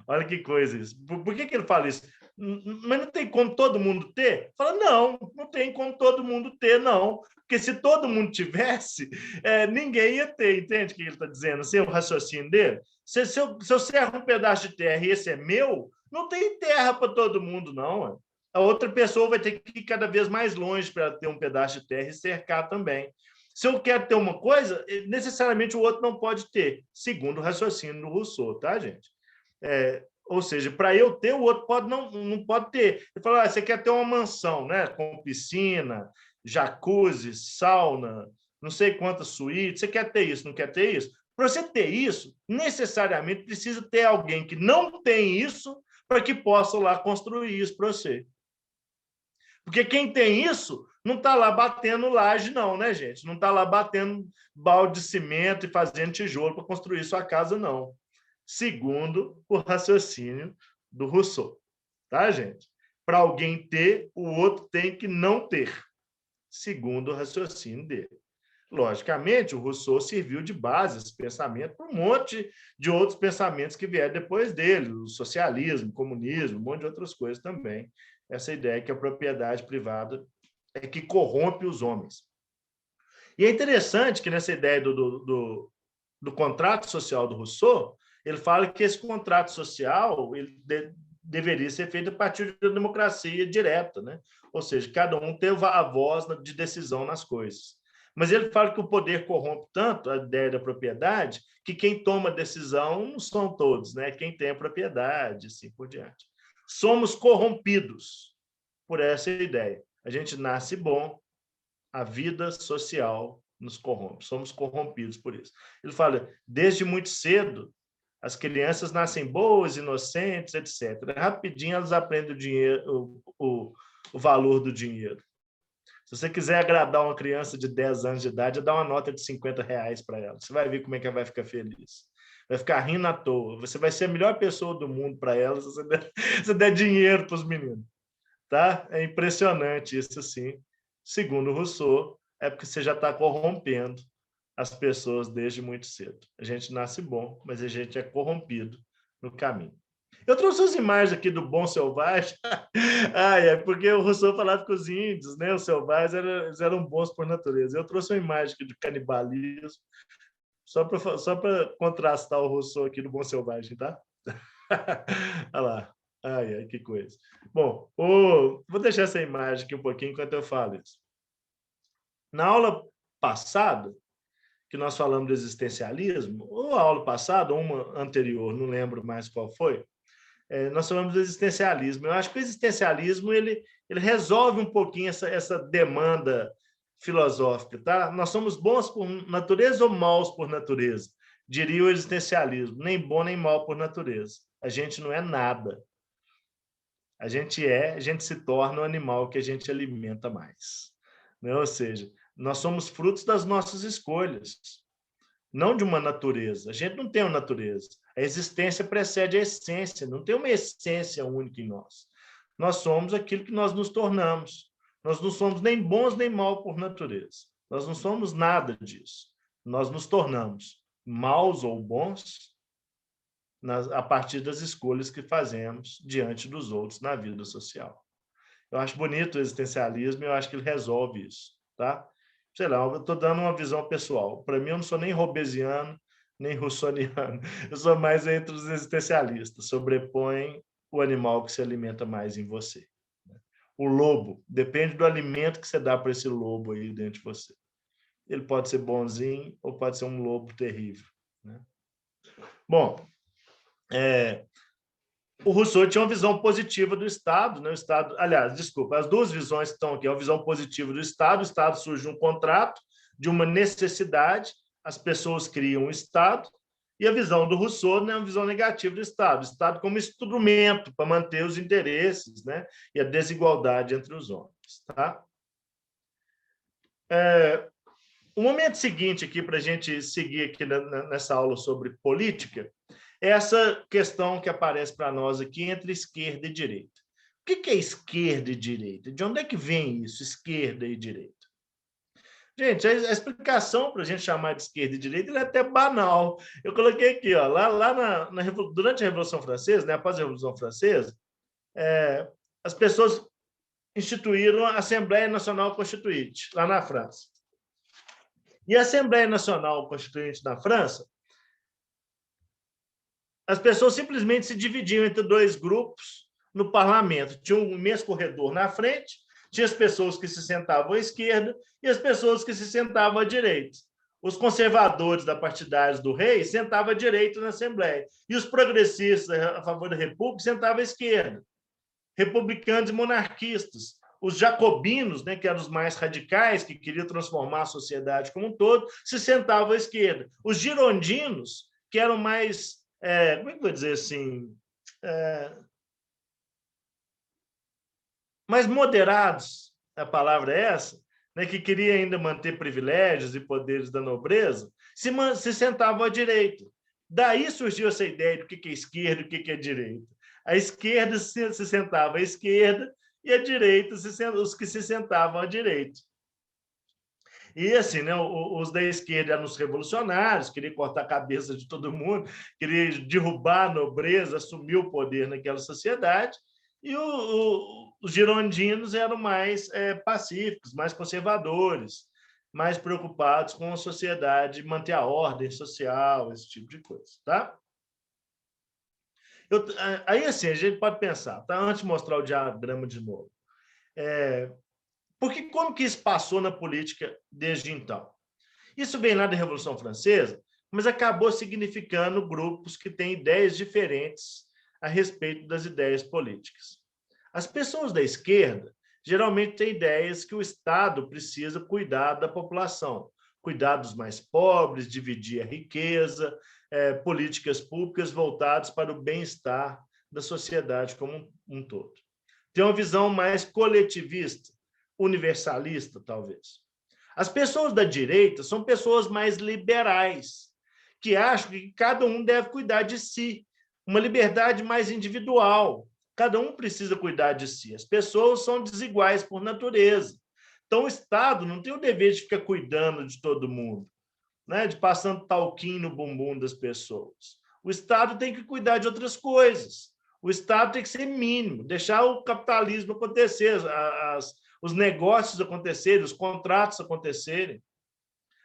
Speaker 1: Olha que coisa isso. Por que ele fala isso? Mas não tem como todo mundo ter? Fala, não tem como todo mundo ter, não. Porque se todo mundo tivesse, ninguém ia ter, entende o que ele está dizendo? Assim, o raciocínio dele. Se eu cerro um pedaço de terra e esse é meu, não tem terra para todo mundo, não. A outra pessoa vai ter que ir cada vez mais longe para ter um pedaço de terra e cercar também. Se eu quero ter uma coisa, necessariamente o outro não pode ter, segundo o raciocínio do Rousseau, tá, gente? Ou seja, para eu ter, o outro não pode ter. Ele fala, você quer ter uma mansão, né? Com piscina, jacuzzi, sauna, não sei quantas suítes, você quer ter isso, não quer ter isso? Para você ter isso, necessariamente precisa ter alguém que não tem isso para que possa lá construir isso para você. Porque quem tem isso não está lá batendo laje, não, né, gente? Não está lá batendo balde de cimento e fazendo tijolo para construir sua casa, não. Segundo o raciocínio do Rousseau. Tá, gente? Para alguém ter, o outro tem que não ter. Segundo o raciocínio dele. Logicamente, o Rousseau serviu de base esse pensamento para um monte de outros pensamentos que vieram depois dele, o socialismo, o comunismo, um monte de outras coisas também. Essa ideia que a propriedade privada é que corrompe os homens. E é interessante que nessa ideia do contrato social do Rousseau, ele fala que esse contrato social deveria ser feito a partir da democracia direta, né? Ou seja, cada um tem a voz de decisão nas coisas. Mas ele fala que o poder corrompe tanto a ideia da propriedade que quem toma a decisão não são todos, né? Quem tem a propriedade, assim por diante. Somos corrompidos por essa ideia. A gente nasce bom, a vida social nos corrompe. Somos corrompidos por isso. Ele fala, desde muito cedo, as crianças nascem boas, inocentes, etc. Rapidinho elas aprendem o valor do dinheiro. Se você quiser agradar uma criança de 10 anos de idade, dá uma nota de R$ 50 para ela. Você vai ver como é que ela vai ficar feliz. Vai ficar rindo à toa. Você vai ser a melhor pessoa do mundo para ela se você der dinheiro para os meninos. Tá? É impressionante isso, assim. Segundo Rousseau, é porque você já está corrompendo as pessoas desde muito cedo. A gente nasce bom, mas a gente é corrompido no caminho. Eu trouxe as imagens aqui do bom selvagem. É porque o Rousseau falava que os índios, né, os selvagens, eram bons por natureza. Eu trouxe uma imagem aqui de canibalismo, só para contrastar o Rousseau aqui do bom selvagem, tá? Olha lá. Ai, que coisa. Bom, vou deixar essa imagem aqui um pouquinho enquanto eu falo isso. Na aula passada, que nós falamos do existencialismo, ou a aula passada, ou uma anterior, não lembro mais qual foi, nós falamos do existencialismo. Eu acho que o existencialismo ele resolve um pouquinho essa demanda filosófica. Tá? Nós somos bons por natureza ou maus por natureza? Diria o existencialismo, nem bom nem mal por natureza. A gente não é nada. A gente se torna o animal que a gente alimenta mais. Né? Ou seja, nós somos frutos das nossas escolhas, não de uma natureza. A gente não tem uma natureza. A existência precede a essência, não tem uma essência única em nós. Nós somos aquilo que nós nos tornamos. Nós não somos nem bons nem maus por natureza. Nós não somos nada disso. Nós nos tornamos maus ou bons a partir das escolhas que fazemos diante dos outros na vida social. Eu acho bonito o existencialismo e eu acho que ele resolve isso, tá? Sei lá, eu estou dando uma visão pessoal. Para mim, eu não sou nem hobbesiano, nem russoniano. Eu sou mais entre os existencialistas. Sobrepõe o animal que se alimenta mais em você. O lobo, depende do alimento que você dá para esse lobo aí dentro de você. Ele pode ser bonzinho ou pode ser um lobo terrível. Né? Bom, o Rousseau tinha uma visão positiva do Estado, né? O Estado, aliás, desculpa, as duas visões que estão aqui, a visão positiva do Estado, o Estado surge um contrato de uma necessidade, as pessoas criam um Estado, e a visão do Rousseau é uma visão negativa do Estado, o Estado como instrumento para manter os interesses, né? E a desigualdade entre os homens. Tá? O momento seguinte aqui, para a gente seguir aqui nessa aula sobre política, é essa questão que aparece para nós aqui entre esquerda e direita. O que é esquerda e direita? De onde é que vem isso, esquerda e direita? Gente, a explicação para a gente chamar de esquerda e direita é até banal. Eu coloquei aqui, ó, durante a Revolução Francesa, né, após a Revolução Francesa, as pessoas instituíram a Assembleia Nacional Constituinte, lá na França. E a Assembleia Nacional Constituinte na França, as pessoas simplesmente se dividiam entre dois grupos no parlamento. Tinha um imenso corredor na frente, tinha as pessoas que se sentavam à esquerda e as pessoas que se sentavam à direita. Os conservadores da partidários do rei sentavam à direita na Assembleia, e os progressistas a favor da República sentavam à esquerda. Republicanos e monarquistas. Os jacobinos, né, que eram os mais radicais, que queriam transformar a sociedade como um todo, se sentavam à esquerda. Os girondinos, que eram mais, como é que eu vou dizer assim, mais moderados, a palavra é essa, né, que queria ainda manter privilégios e poderes da nobreza, se sentavam à direita. Daí surgiu essa ideia do que é esquerda e o que é direita. A esquerda se sentava à esquerda e a direita, os que se sentavam à direita. E assim, né, os da esquerda eram os revolucionários, queriam cortar a cabeça de todo mundo, queriam derrubar a nobreza, assumir o poder naquela sociedade, e os girondinos eram mais pacíficos, mais conservadores, mais preocupados com a sociedade, manter a ordem social, esse tipo de coisa. Tá? Aí, assim, a gente pode pensar, tá? Antes de mostrar o diagrama de novo. Porque como que isso passou na política desde então? Isso vem lá da Revolução Francesa, mas acabou significando grupos que têm ideias diferentes a respeito das ideias políticas. As pessoas da esquerda geralmente têm ideias que o Estado precisa cuidar da população, cuidar dos mais pobres, dividir a riqueza, políticas públicas voltadas para o bem-estar da sociedade como um todo. Tem uma visão mais coletivista, universalista, talvez. As pessoas da direita são pessoas mais liberais, que acham que cada um deve cuidar de si, uma liberdade mais individual. Cada um precisa cuidar de si. As pessoas são desiguais por natureza. Então, o Estado não tem o dever de ficar cuidando de todo mundo, né? De passando talquinho no bumbum das pessoas. O Estado tem que cuidar de outras coisas. O Estado tem que ser mínimo, deixar o capitalismo acontecer, os negócios acontecerem, os contratos acontecerem,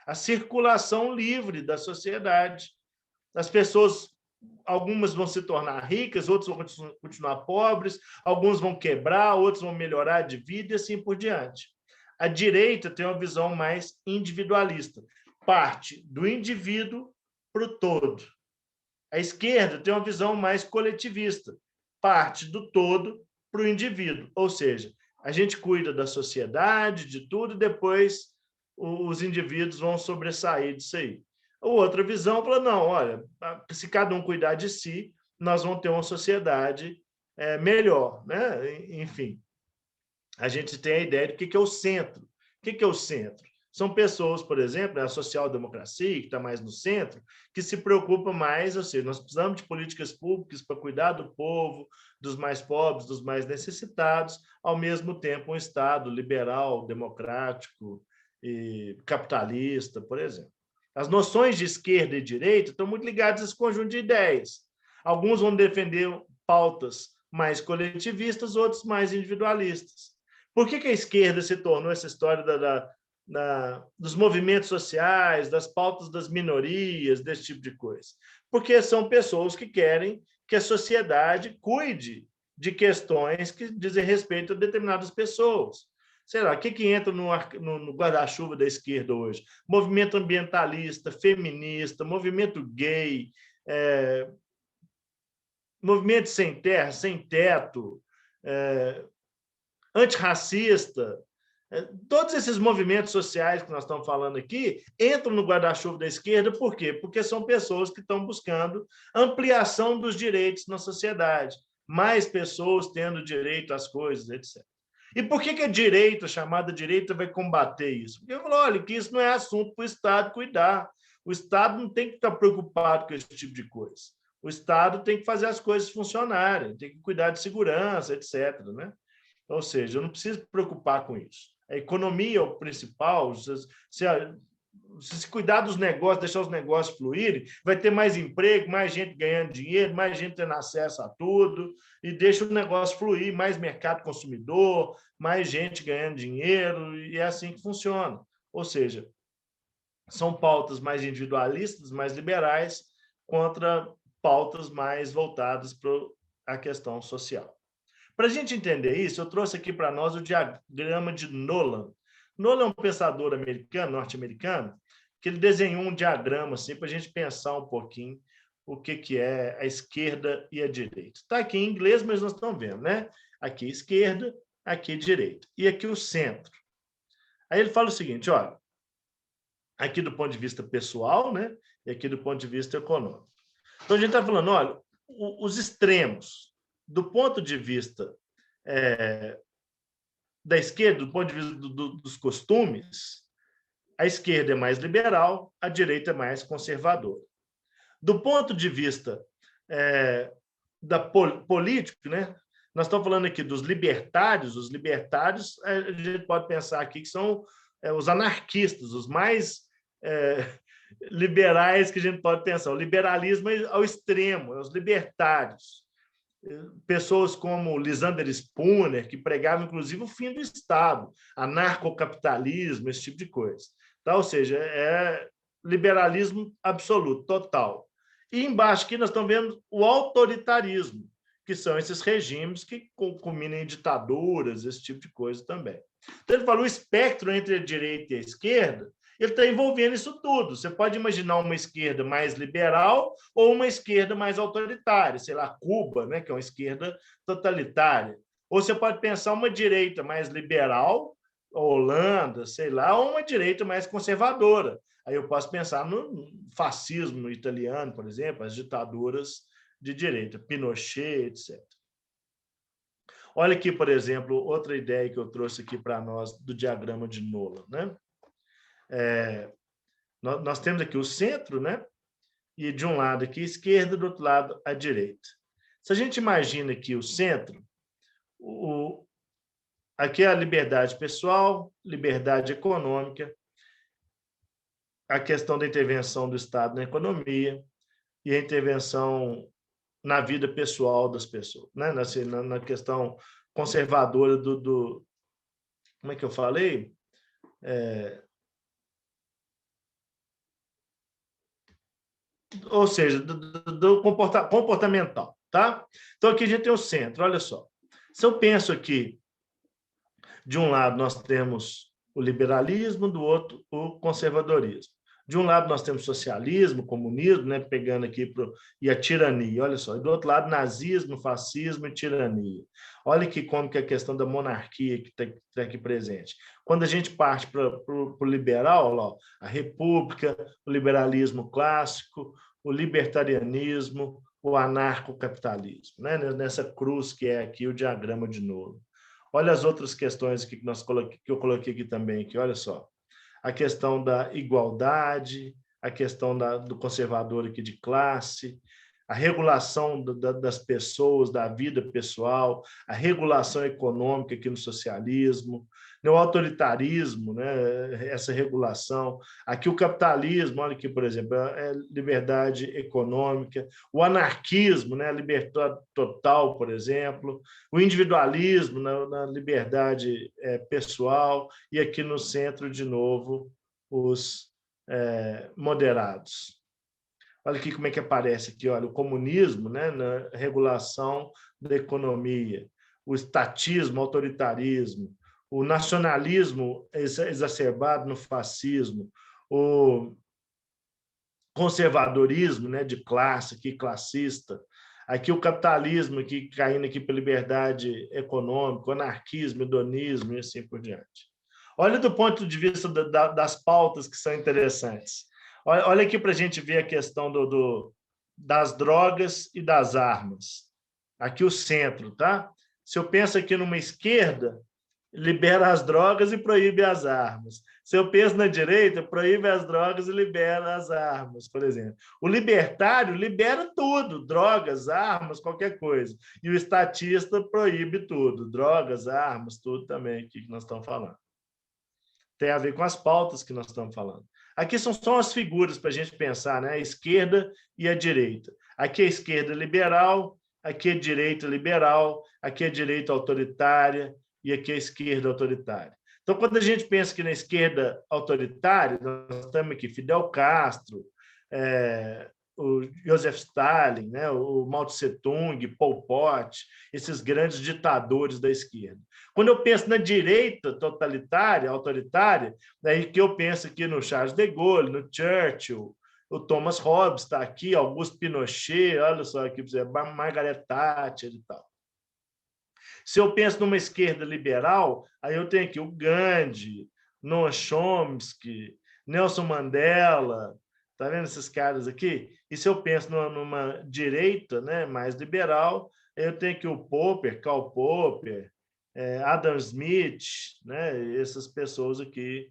Speaker 1: a circulação livre da sociedade. As pessoas, algumas vão se tornar ricas, outras vão continuar pobres, alguns vão quebrar, outros vão melhorar de vida e assim por diante. A direita tem uma visão mais individualista, parte do indivíduo para o todo. A esquerda tem uma visão mais coletivista, parte do todo para o indivíduo, ou seja, a gente cuida da sociedade, de tudo, e depois os indivíduos vão sobressair disso aí. A outra visão fala, não, olha, se cada um cuidar de si, nós vamos ter uma sociedade melhor, né? Enfim, a gente tem a ideia do que é o centro. O que é o centro? São pessoas, por exemplo, a social-democracia, que está mais no centro, que se preocupa mais, ou seja, nós precisamos de políticas públicas para cuidar do povo, dos mais pobres, dos mais necessitados, ao mesmo tempo um Estado liberal, democrático e capitalista, por exemplo. As noções de esquerda e direita estão muito ligadas a esse conjunto de ideias. Alguns vão defender pautas mais coletivistas, outros mais individualistas. Por que a esquerda se tornou essa história dos movimentos sociais, das pautas das minorias, desse tipo de coisa? Porque são pessoas que querem que a sociedade cuide de questões que dizem respeito a determinadas pessoas. Sei lá, o que entra no guarda-chuva da esquerda hoje? Movimento ambientalista, feminista, movimento gay, movimento sem terra, sem teto, antirracista, todos esses movimentos sociais que nós estamos falando aqui entram no guarda-chuva da esquerda, por quê? Porque são pessoas que estão buscando ampliação dos direitos na sociedade, mais pessoas tendo direito às coisas, etc. E por que a direita, a chamada direita, vai combater isso? Porque falou, olha, que isso não é assunto para o Estado cuidar. O Estado não tem que estar preocupado com esse tipo de coisa. O Estado tem que fazer as coisas funcionarem, tem que cuidar de segurança, etc. Né? Ou seja, eu não preciso me preocupar com isso. A economia é o principal. Se cuidar dos negócios, deixar os negócios fluírem, vai ter mais emprego, mais gente ganhando dinheiro, mais gente tendo acesso a tudo, e deixa o negócio fluir, mais mercado consumidor, mais gente ganhando dinheiro, e é assim que funciona. Ou seja, são pautas mais individualistas, mais liberais, contra pautas mais voltadas para a questão social. Para a gente entender isso, eu trouxe aqui para nós o diagrama de Nolan. Nolan é um pensador americano, norte-americano, que ele desenhou um diagrama assim, para a gente pensar um pouquinho o que é a esquerda e a direita. Está aqui em inglês, mas nós estamos vendo, né? Aqui esquerda, aqui direita. E aqui o centro. Aí ele fala o seguinte, olha, aqui do ponto de vista pessoal, né? E aqui do ponto de vista econômico. Então a gente está falando, olha, os extremos, do ponto de vista da esquerda, do ponto de vista dos costumes, a esquerda é mais liberal, a direita é mais conservadora. Do ponto de vista político, né? Nós estamos falando aqui dos libertários. Os libertários, a gente pode pensar aqui que são os anarquistas, os mais liberais que a gente pode pensar. O liberalismo ao extremo, os libertários. Pessoas como Lysander Spooner, que pregavam, inclusive, o fim do Estado, anarcocapitalismo, esse tipo de coisa. Tá? Ou seja, é liberalismo absoluto, total. E embaixo aqui nós estamos vendo o autoritarismo, que são esses regimes que culminam em ditaduras, esse tipo de coisa também. Então, ele falou o espectro entre a direita e a esquerda, ele está envolvendo isso tudo. Você pode imaginar uma esquerda mais liberal ou uma esquerda mais autoritária, sei lá, Cuba, né, que é uma esquerda totalitária. Ou você pode pensar uma direita mais liberal, Holanda, sei lá, ou uma direita mais conservadora. Aí eu posso pensar no fascismo italiano, por exemplo, as ditaduras de direita, Pinochet, etc. Olha aqui, por exemplo, outra ideia que eu trouxe aqui para nós do diagrama de Nolan, né? Nós temos aqui o centro, né? E de um lado aqui a esquerda, do outro lado a direita. Se a gente imagina aqui o centro, aqui é a liberdade pessoal, liberdade econômica, a questão da intervenção do Estado na economia e a intervenção na vida pessoal das pessoas, né? Na questão conservadora como é que eu falei? Ou seja, do comportamental, tá? Então, aqui a gente tem o centro, olha só. Se eu penso aqui, de um lado nós temos o liberalismo, do outro o conservadorismo. De um lado nós temos socialismo, comunismo, né, pegando aqui e a tirania, olha só. E do outro lado, nazismo, fascismo e tirania. Olha que como que é a questão da monarquia que está aqui presente. Quando a gente parte para o liberal, ó, a república, o liberalismo clássico, o libertarianismo, o anarcocapitalismo, né, nessa cruz que é aqui o diagrama de Nolan. Olha as outras questões que eu coloquei aqui também, aqui, olha só. A questão da igualdade, a questão do conservador aqui de classe, a regulação das pessoas, da vida pessoal, a regulação econômica aqui no socialismo, o autoritarismo, né, essa regulação. Aqui o capitalismo, olha aqui, por exemplo, é liberdade econômica, o anarquismo, né, liberdade total, por exemplo, o individualismo na liberdade pessoal, e aqui no centro, de novo, os moderados. Olha aqui como é que aparece aqui, olha, o comunismo, né, na regulação da economia, o estatismo, o autoritarismo, o nacionalismo exacerbado no fascismo, o conservadorismo, né, de classe, aqui classista, Aqui o capitalismo aqui, caindo aqui para liberdade econômica, o anarquismo, hedonismo e assim por diante. Olha do ponto de vista das pautas que são interessantes. Olha aqui para a gente ver a questão das drogas e das armas. Aqui o centro, tá? Se eu penso aqui numa esquerda, libera as drogas e proíbe as armas. Se eu penso na direita, proíbe as drogas e libera as armas, por exemplo. O libertário libera tudo, drogas, armas, qualquer coisa. E o estatista proíbe tudo, drogas, armas, tudo também aqui que nós estamos falando. Tem a ver com as pautas que nós estamos falando. Aqui são só as figuras para a gente pensar, né? A esquerda e a direita. Aqui é a esquerda liberal, aqui é a direita liberal, aqui é a direita autoritária, e aqui a esquerda autoritária. Então, quando a gente pensa que na esquerda autoritária, nós temos aqui Fidel Castro, o Joseph Stalin, né, o Mao Tse-tung, Pol Pot, esses grandes ditadores da esquerda. Quando eu penso na direita totalitária, autoritária, daí que eu penso aqui no Charles de Gaulle, no Churchill, o Thomas Hobbes está aqui, Augusto Pinochet, olha só aqui, Margaret Thatcher e tal. Se eu penso numa esquerda liberal, aí eu tenho aqui o Gandhi, Noam Chomsky, Nelson Mandela, tá vendo esses caras aqui? E se eu penso numa direita, né, mais liberal, eu tenho aqui o Popper, Karl Popper, Adam Smith, né, essas pessoas aqui,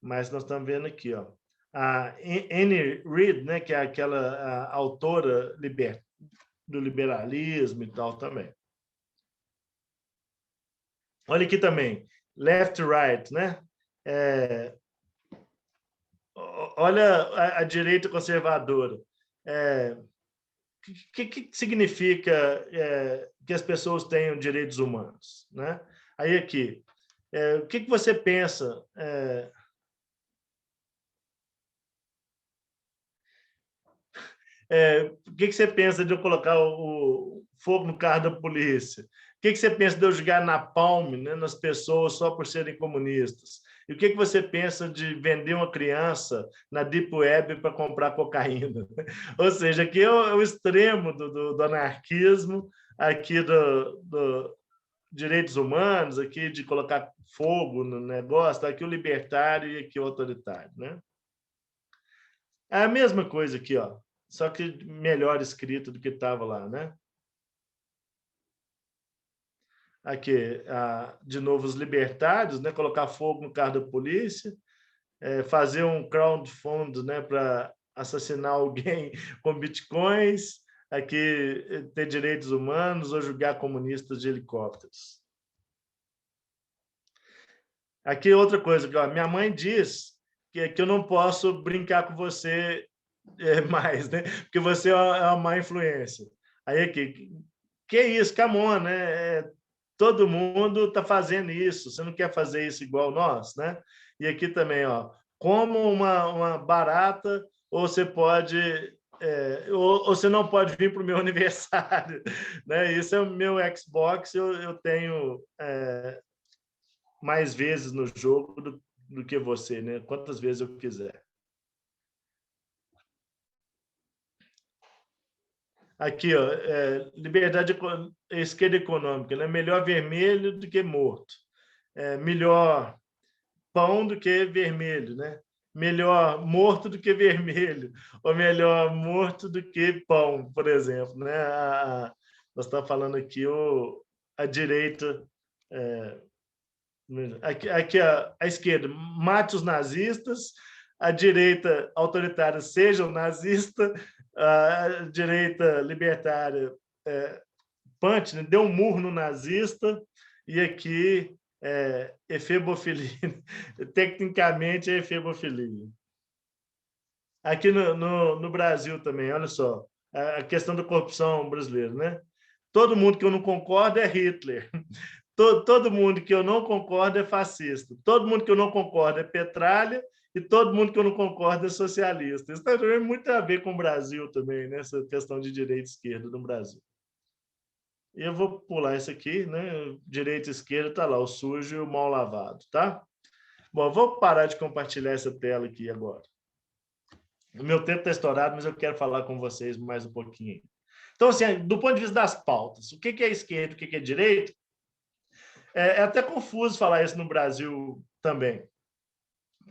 Speaker 1: mas nós estamos vendo aqui, ó, a Anne Reid, né, que é aquela autora do liberalismo e tal também. Olha aqui também, left right, né? Olha a direita conservadora. O que significa que as pessoas tenham direitos humanos, né? Aí aqui, o que você pensa? O que você pensa de eu colocar o fogo no carro da polícia? O que você pensa de eu jogar napalm, né, nas pessoas só por serem comunistas? E o que você pensa de vender uma criança na Deep Web para comprar cocaína? Ou seja, aqui é o extremo do anarquismo, aqui do direitos humanos, aqui de colocar fogo no negócio, aqui o libertário e aqui o autoritário, né? É a mesma coisa aqui, ó, só que melhor escrito do que estava lá, né? Aqui, de novo, os libertários, né? Colocar fogo no carro da polícia, fazer um crowdfund, né? Para assassinar alguém com bitcoins, aqui ter direitos humanos ou julgar comunistas de helicópteros. Aqui outra coisa, ó, minha mãe diz que eu não posso brincar com você mais, né? Porque você é uma má influência. Aí aqui, que isso, come on, né? Todo mundo está fazendo isso, você não quer fazer isso igual nós, né? E aqui também, ó, como uma barata, ou você pode, ou você não pode vir para o meu aniversário, né? Isso é o meu Xbox, eu tenho mais vezes no jogo do que você, né? Quantas vezes eu quiser. Aqui, ó, liberdade, esquerda econômica, né? Melhor vermelho do que morto. Melhor pão do que vermelho, né? Melhor morto do que vermelho, ou melhor morto do que pão, por exemplo, né? Nós estamos falando aqui a direita, aqui a esquerda mate os nazistas, a direita autoritária seja o nazista, a direita libertária punch, né? Deu um murro no nazista, e aqui efebofilia. Tecnicamente é efebofilia. Aqui no Brasil também, olha só, a questão da corrupção brasileira, né? Todo mundo que eu não concordo é Hitler. Todo mundo que eu não concordo é fascista. Todo mundo que eu não concordo é petralha, e todo mundo que eu não concordo é socialista. Isso tem muito a ver com o Brasil também, né? Essa questão de direita e esquerda no Brasil. E eu vou pular isso aqui, né? Direita e esquerda, tá lá, o sujo e o mal lavado, tá? Bom, eu vou parar de compartilhar essa tela aqui agora. O meu tempo está estourado, mas eu quero falar com vocês mais um pouquinho. Então, assim, do ponto de vista das pautas, o que é esquerda, o que é direita, é até confuso falar isso no Brasil também,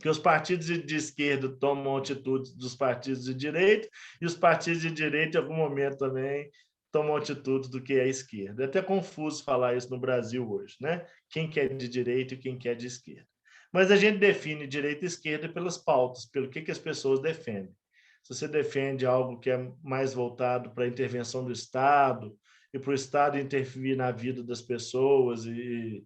Speaker 1: que os partidos de esquerda tomam atitudes dos partidos de direita e os partidos de direita, em algum momento, também tomam atitudes do que é esquerda. É até confuso falar isso no Brasil hoje, né? Quem que é de direita e quem que é de esquerda. Mas a gente define direita e esquerda pelas pautas, pelo que as pessoas defendem. Se você defende algo que é mais voltado para a intervenção do Estado e para o Estado intervir na vida das pessoas e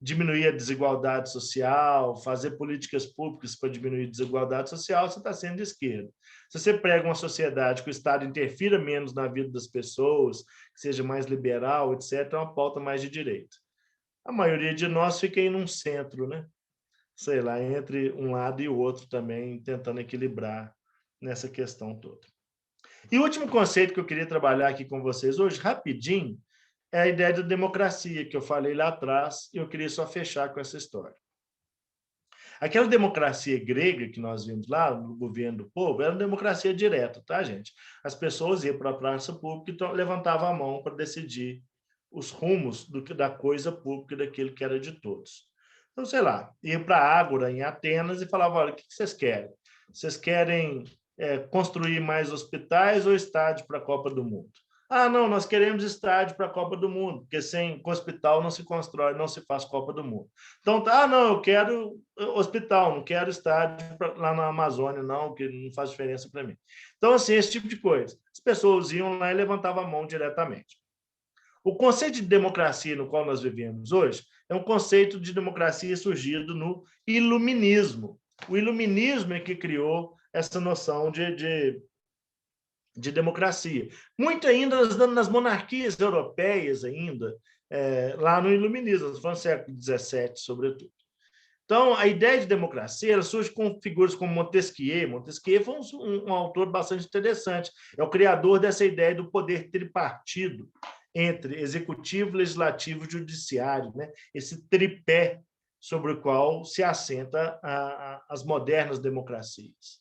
Speaker 1: diminuir a desigualdade social, fazer políticas públicas para diminuir a desigualdade social, você está sendo de esquerda. Se você prega uma sociedade que o Estado interfira menos na vida das pessoas, que seja mais liberal, etc., é uma pauta mais de direita. A maioria de nós fica aí num centro, né? Sei lá, entre um lado e o outro também, tentando equilibrar nessa questão toda. E o último conceito que eu queria trabalhar aqui com vocês hoje, rapidinho, é a ideia da democracia, que eu falei lá atrás, e eu queria só fechar com essa história. Aquela democracia grega que nós vimos lá, no governo do povo, era uma democracia direta, tá, gente? As pessoas iam para a praça pública e levantavam a mão para decidir os rumos da coisa pública, daquilo que era de todos. Então, sei lá, iam para a Ágora, em Atenas, e falavam, olha, o que vocês querem? Vocês querem construir mais hospitais ou estádio para a Copa do Mundo? Ah, não, nós queremos estádio para a Copa do Mundo, porque com hospital não se constrói, não se faz Copa do Mundo. Então, não, eu quero hospital, não quero estádio lá na Amazônia, não, que não faz diferença para mim. Então, assim, esse tipo de coisa. As pessoas iam lá e levantavam a mão diretamente. O conceito de democracia no qual nós vivemos hoje é um conceito de democracia surgido no iluminismo. O iluminismo é que criou essa noção de democracia. Muito ainda nas monarquias europeias, ainda, lá no iluminismo, no século XVII, sobretudo. Então, a ideia de democracia ela surge com figuras como Montesquieu. Montesquieu foi um autor bastante interessante. É o criador dessa ideia do poder tripartido entre executivo, legislativo e judiciário, né? Esse tripé sobre o qual se assenta as modernas democracias.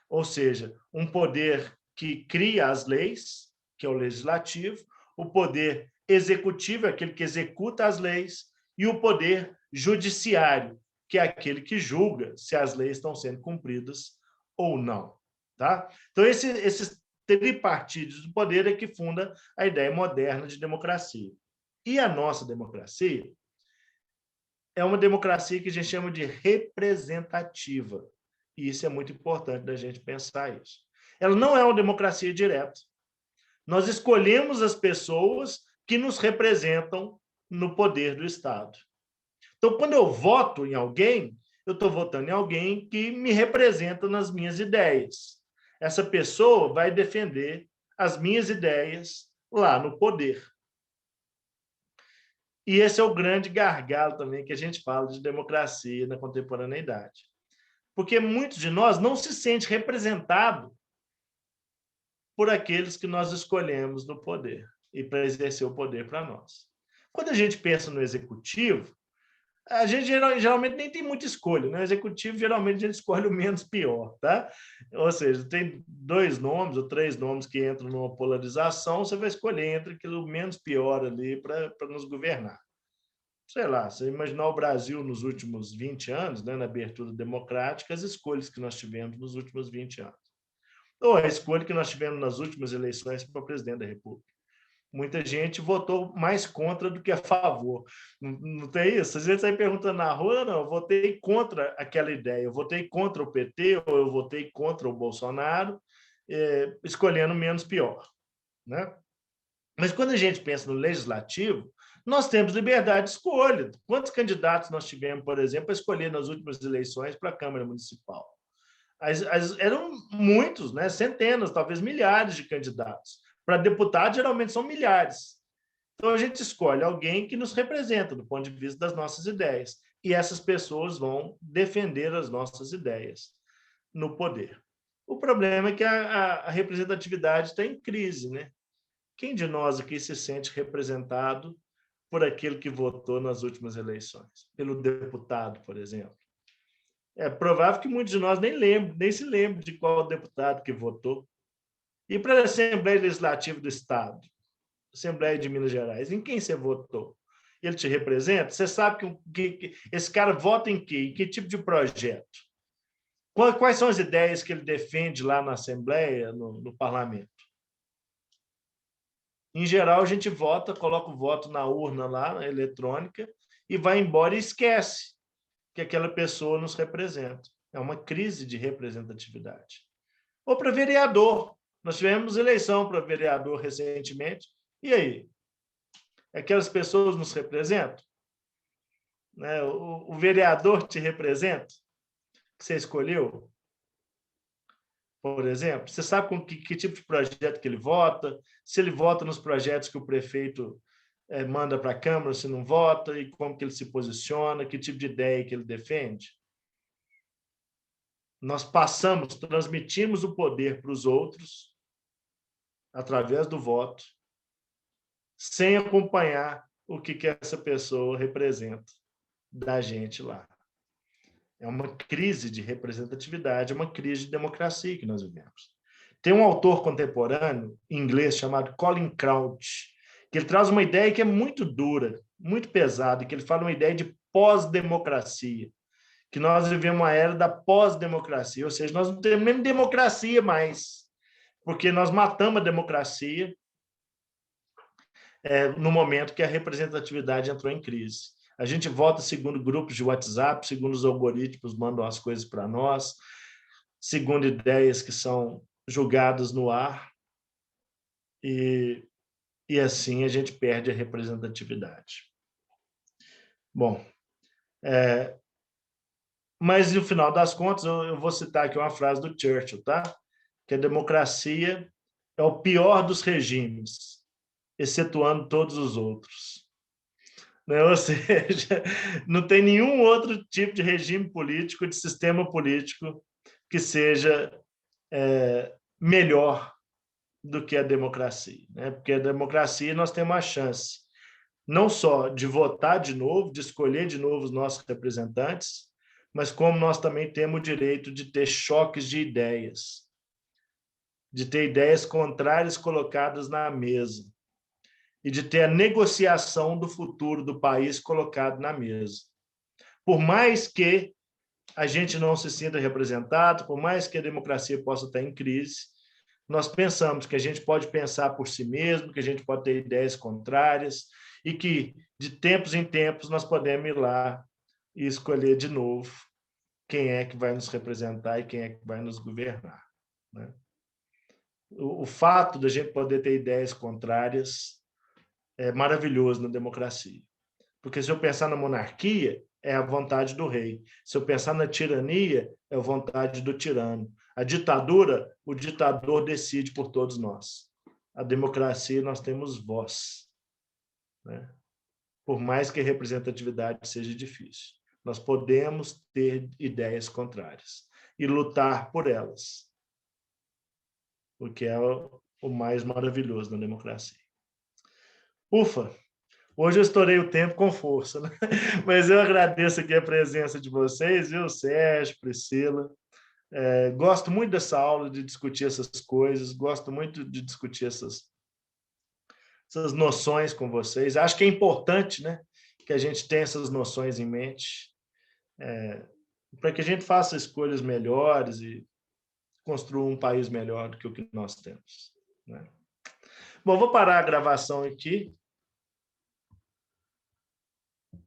Speaker 1: Ou seja, um poder que cria as leis, que é o legislativo, o poder executivo, é aquele que executa as leis, e o poder judiciário, que é aquele que julga se as leis estão sendo cumpridas ou não. Tá? Então, esses tripartidos do poder é que funda a ideia moderna de democracia. E a nossa democracia é uma democracia que a gente chama de representativa. E isso é muito importante da gente pensar isso. Ela não é uma democracia direta. Nós escolhemos as pessoas que nos representam no poder do Estado. Então, quando eu voto em alguém, eu estou votando em alguém que me representa nas minhas ideias. Essa pessoa vai defender as minhas ideias lá no poder. E esse é o grande gargalo também que a gente fala de democracia na contemporaneidade. Porque muitos de nós não se sentem representados por aqueles que nós escolhemos no poder e para exercer o poder para nós. Quando a gente pensa no executivo, a gente geralmente nem tem muita escolha. No executivo, geralmente, a gente escolhe o menos pior. Tá? Ou seja, tem 2 nomes ou 3 nomes que entram numa polarização, você vai escolher entre aquilo menos pior ali para nos governar. Sei lá, se imaginar o Brasil nos últimos 20 anos, né, na abertura democrática, as escolhas que nós tivemos nos últimos 20 anos. Ou a escolha que nós tivemos nas últimas eleições para presidente da República. Muita gente votou mais contra do que a favor. Não tem isso? Às vezes sai perguntando na rua, não, eu votei contra aquela ideia, eu votei contra o PT ou eu votei contra o Bolsonaro, escolhendo menos pior. Né? Mas quando a gente pensa no legislativo, nós temos liberdade de escolha. Quantos candidatos nós tivemos, por exemplo, para escolher nas últimas eleições para a Câmara Municipal? Eram muitos, né? Centenas, talvez milhares de candidatos. Para deputado, geralmente são milhares. Então, a gente escolhe alguém que nos representa do ponto de vista das nossas ideias. E essas pessoas vão defender as nossas ideias no poder. O problema é que a representatividade está em crise, né? Quem de nós aqui se sente representado por aquele que votou nas últimas eleições? Pelo deputado, por exemplo. É provável que muitos de nós nem se lembrem de qual deputado que votou. E para a Assembleia Legislativa do Estado, Assembleia de Minas Gerais, em quem você votou? Ele te representa? Você sabe que esse cara vota em quê? Em que tipo de projeto? Quais são as ideias que ele defende lá na Assembleia, no Parlamento? Em geral, a gente vota, coloca o voto na urna lá, na eletrônica, e vai embora e esquece que aquela pessoa nos representa. É uma crise de representatividade. Ou para vereador. Nós tivemos eleição para vereador recentemente. E aí? Aquelas pessoas nos representam? Né? O vereador te representa? Que você escolheu? Por exemplo, você sabe com que tipo de projeto que ele vota, se ele vota nos projetos que o prefeito manda para a Câmara, se não vota, e como que ele se posiciona, que tipo de ideia que ele defende. Nós transmitimos o poder para os outros através do voto, sem acompanhar o que essa pessoa representa da gente lá. É uma crise de representatividade, é uma crise de democracia que nós vivemos. Tem um autor contemporâneo, em inglês, chamado Colin Crouch, que ele traz uma ideia que é muito dura, muito pesada, que ele fala uma ideia de pós-democracia, que nós vivemos uma era da pós-democracia, ou seja, nós não temos nem democracia mais, porque nós matamos a democracia no momento que a representatividade entrou em crise. A gente vota segundo grupos de WhatsApp, segundo os algoritmos mandam as coisas para nós, segundo ideias que são julgadas no ar, e assim a gente perde a representatividade. Bom, mas no final das contas, eu vou citar aqui uma frase do Churchill, tá? Que a democracia é o pior dos regimes, excetuando todos os outros. Né? Ou seja, não tem nenhum outro tipo de regime político, de sistema político, que seja melhor do que a democracia. Né? Porque a democracia nós temos a chance não só de votar de novo, de escolher de novo os nossos representantes, mas como nós também temos o direito de ter choques de ideias, de ter ideias contrárias colocadas na mesa, e de ter a negociação do futuro do país colocado na mesa. Por mais que a gente não se sinta representado, por mais que a democracia possa estar em crise, nós pensamos que a gente pode pensar por si mesmo, que a gente pode ter ideias contrárias e que, de tempos em tempos, nós podemos ir lá e escolher de novo quem é que vai nos representar e quem é que vai nos governar. Né? O fato da gente poder ter ideias contrárias é maravilhoso na democracia. Porque se eu pensar na monarquia, é a vontade do rei. Se eu pensar na tirania, é a vontade do tirano. A ditadura, o ditador decide por todos nós. A democracia, nós temos voz. Né? Por mais que a representatividade seja difícil. Nós podemos ter ideias contrárias e lutar por elas, o que é o mais maravilhoso na democracia. Ufa! Hoje eu estourei o tempo com força, né? Mas eu agradeço aqui a presença de vocês, viu, Sérgio, Priscila. Gosto muito dessa aula, de discutir essas coisas, gosto muito de discutir essas noções com vocês. Acho que é importante, né, que a gente tenha essas noções em mente, para que a gente faça escolhas melhores e construa um país melhor do que o que nós temos. Né? Bom, vou parar a gravação aqui.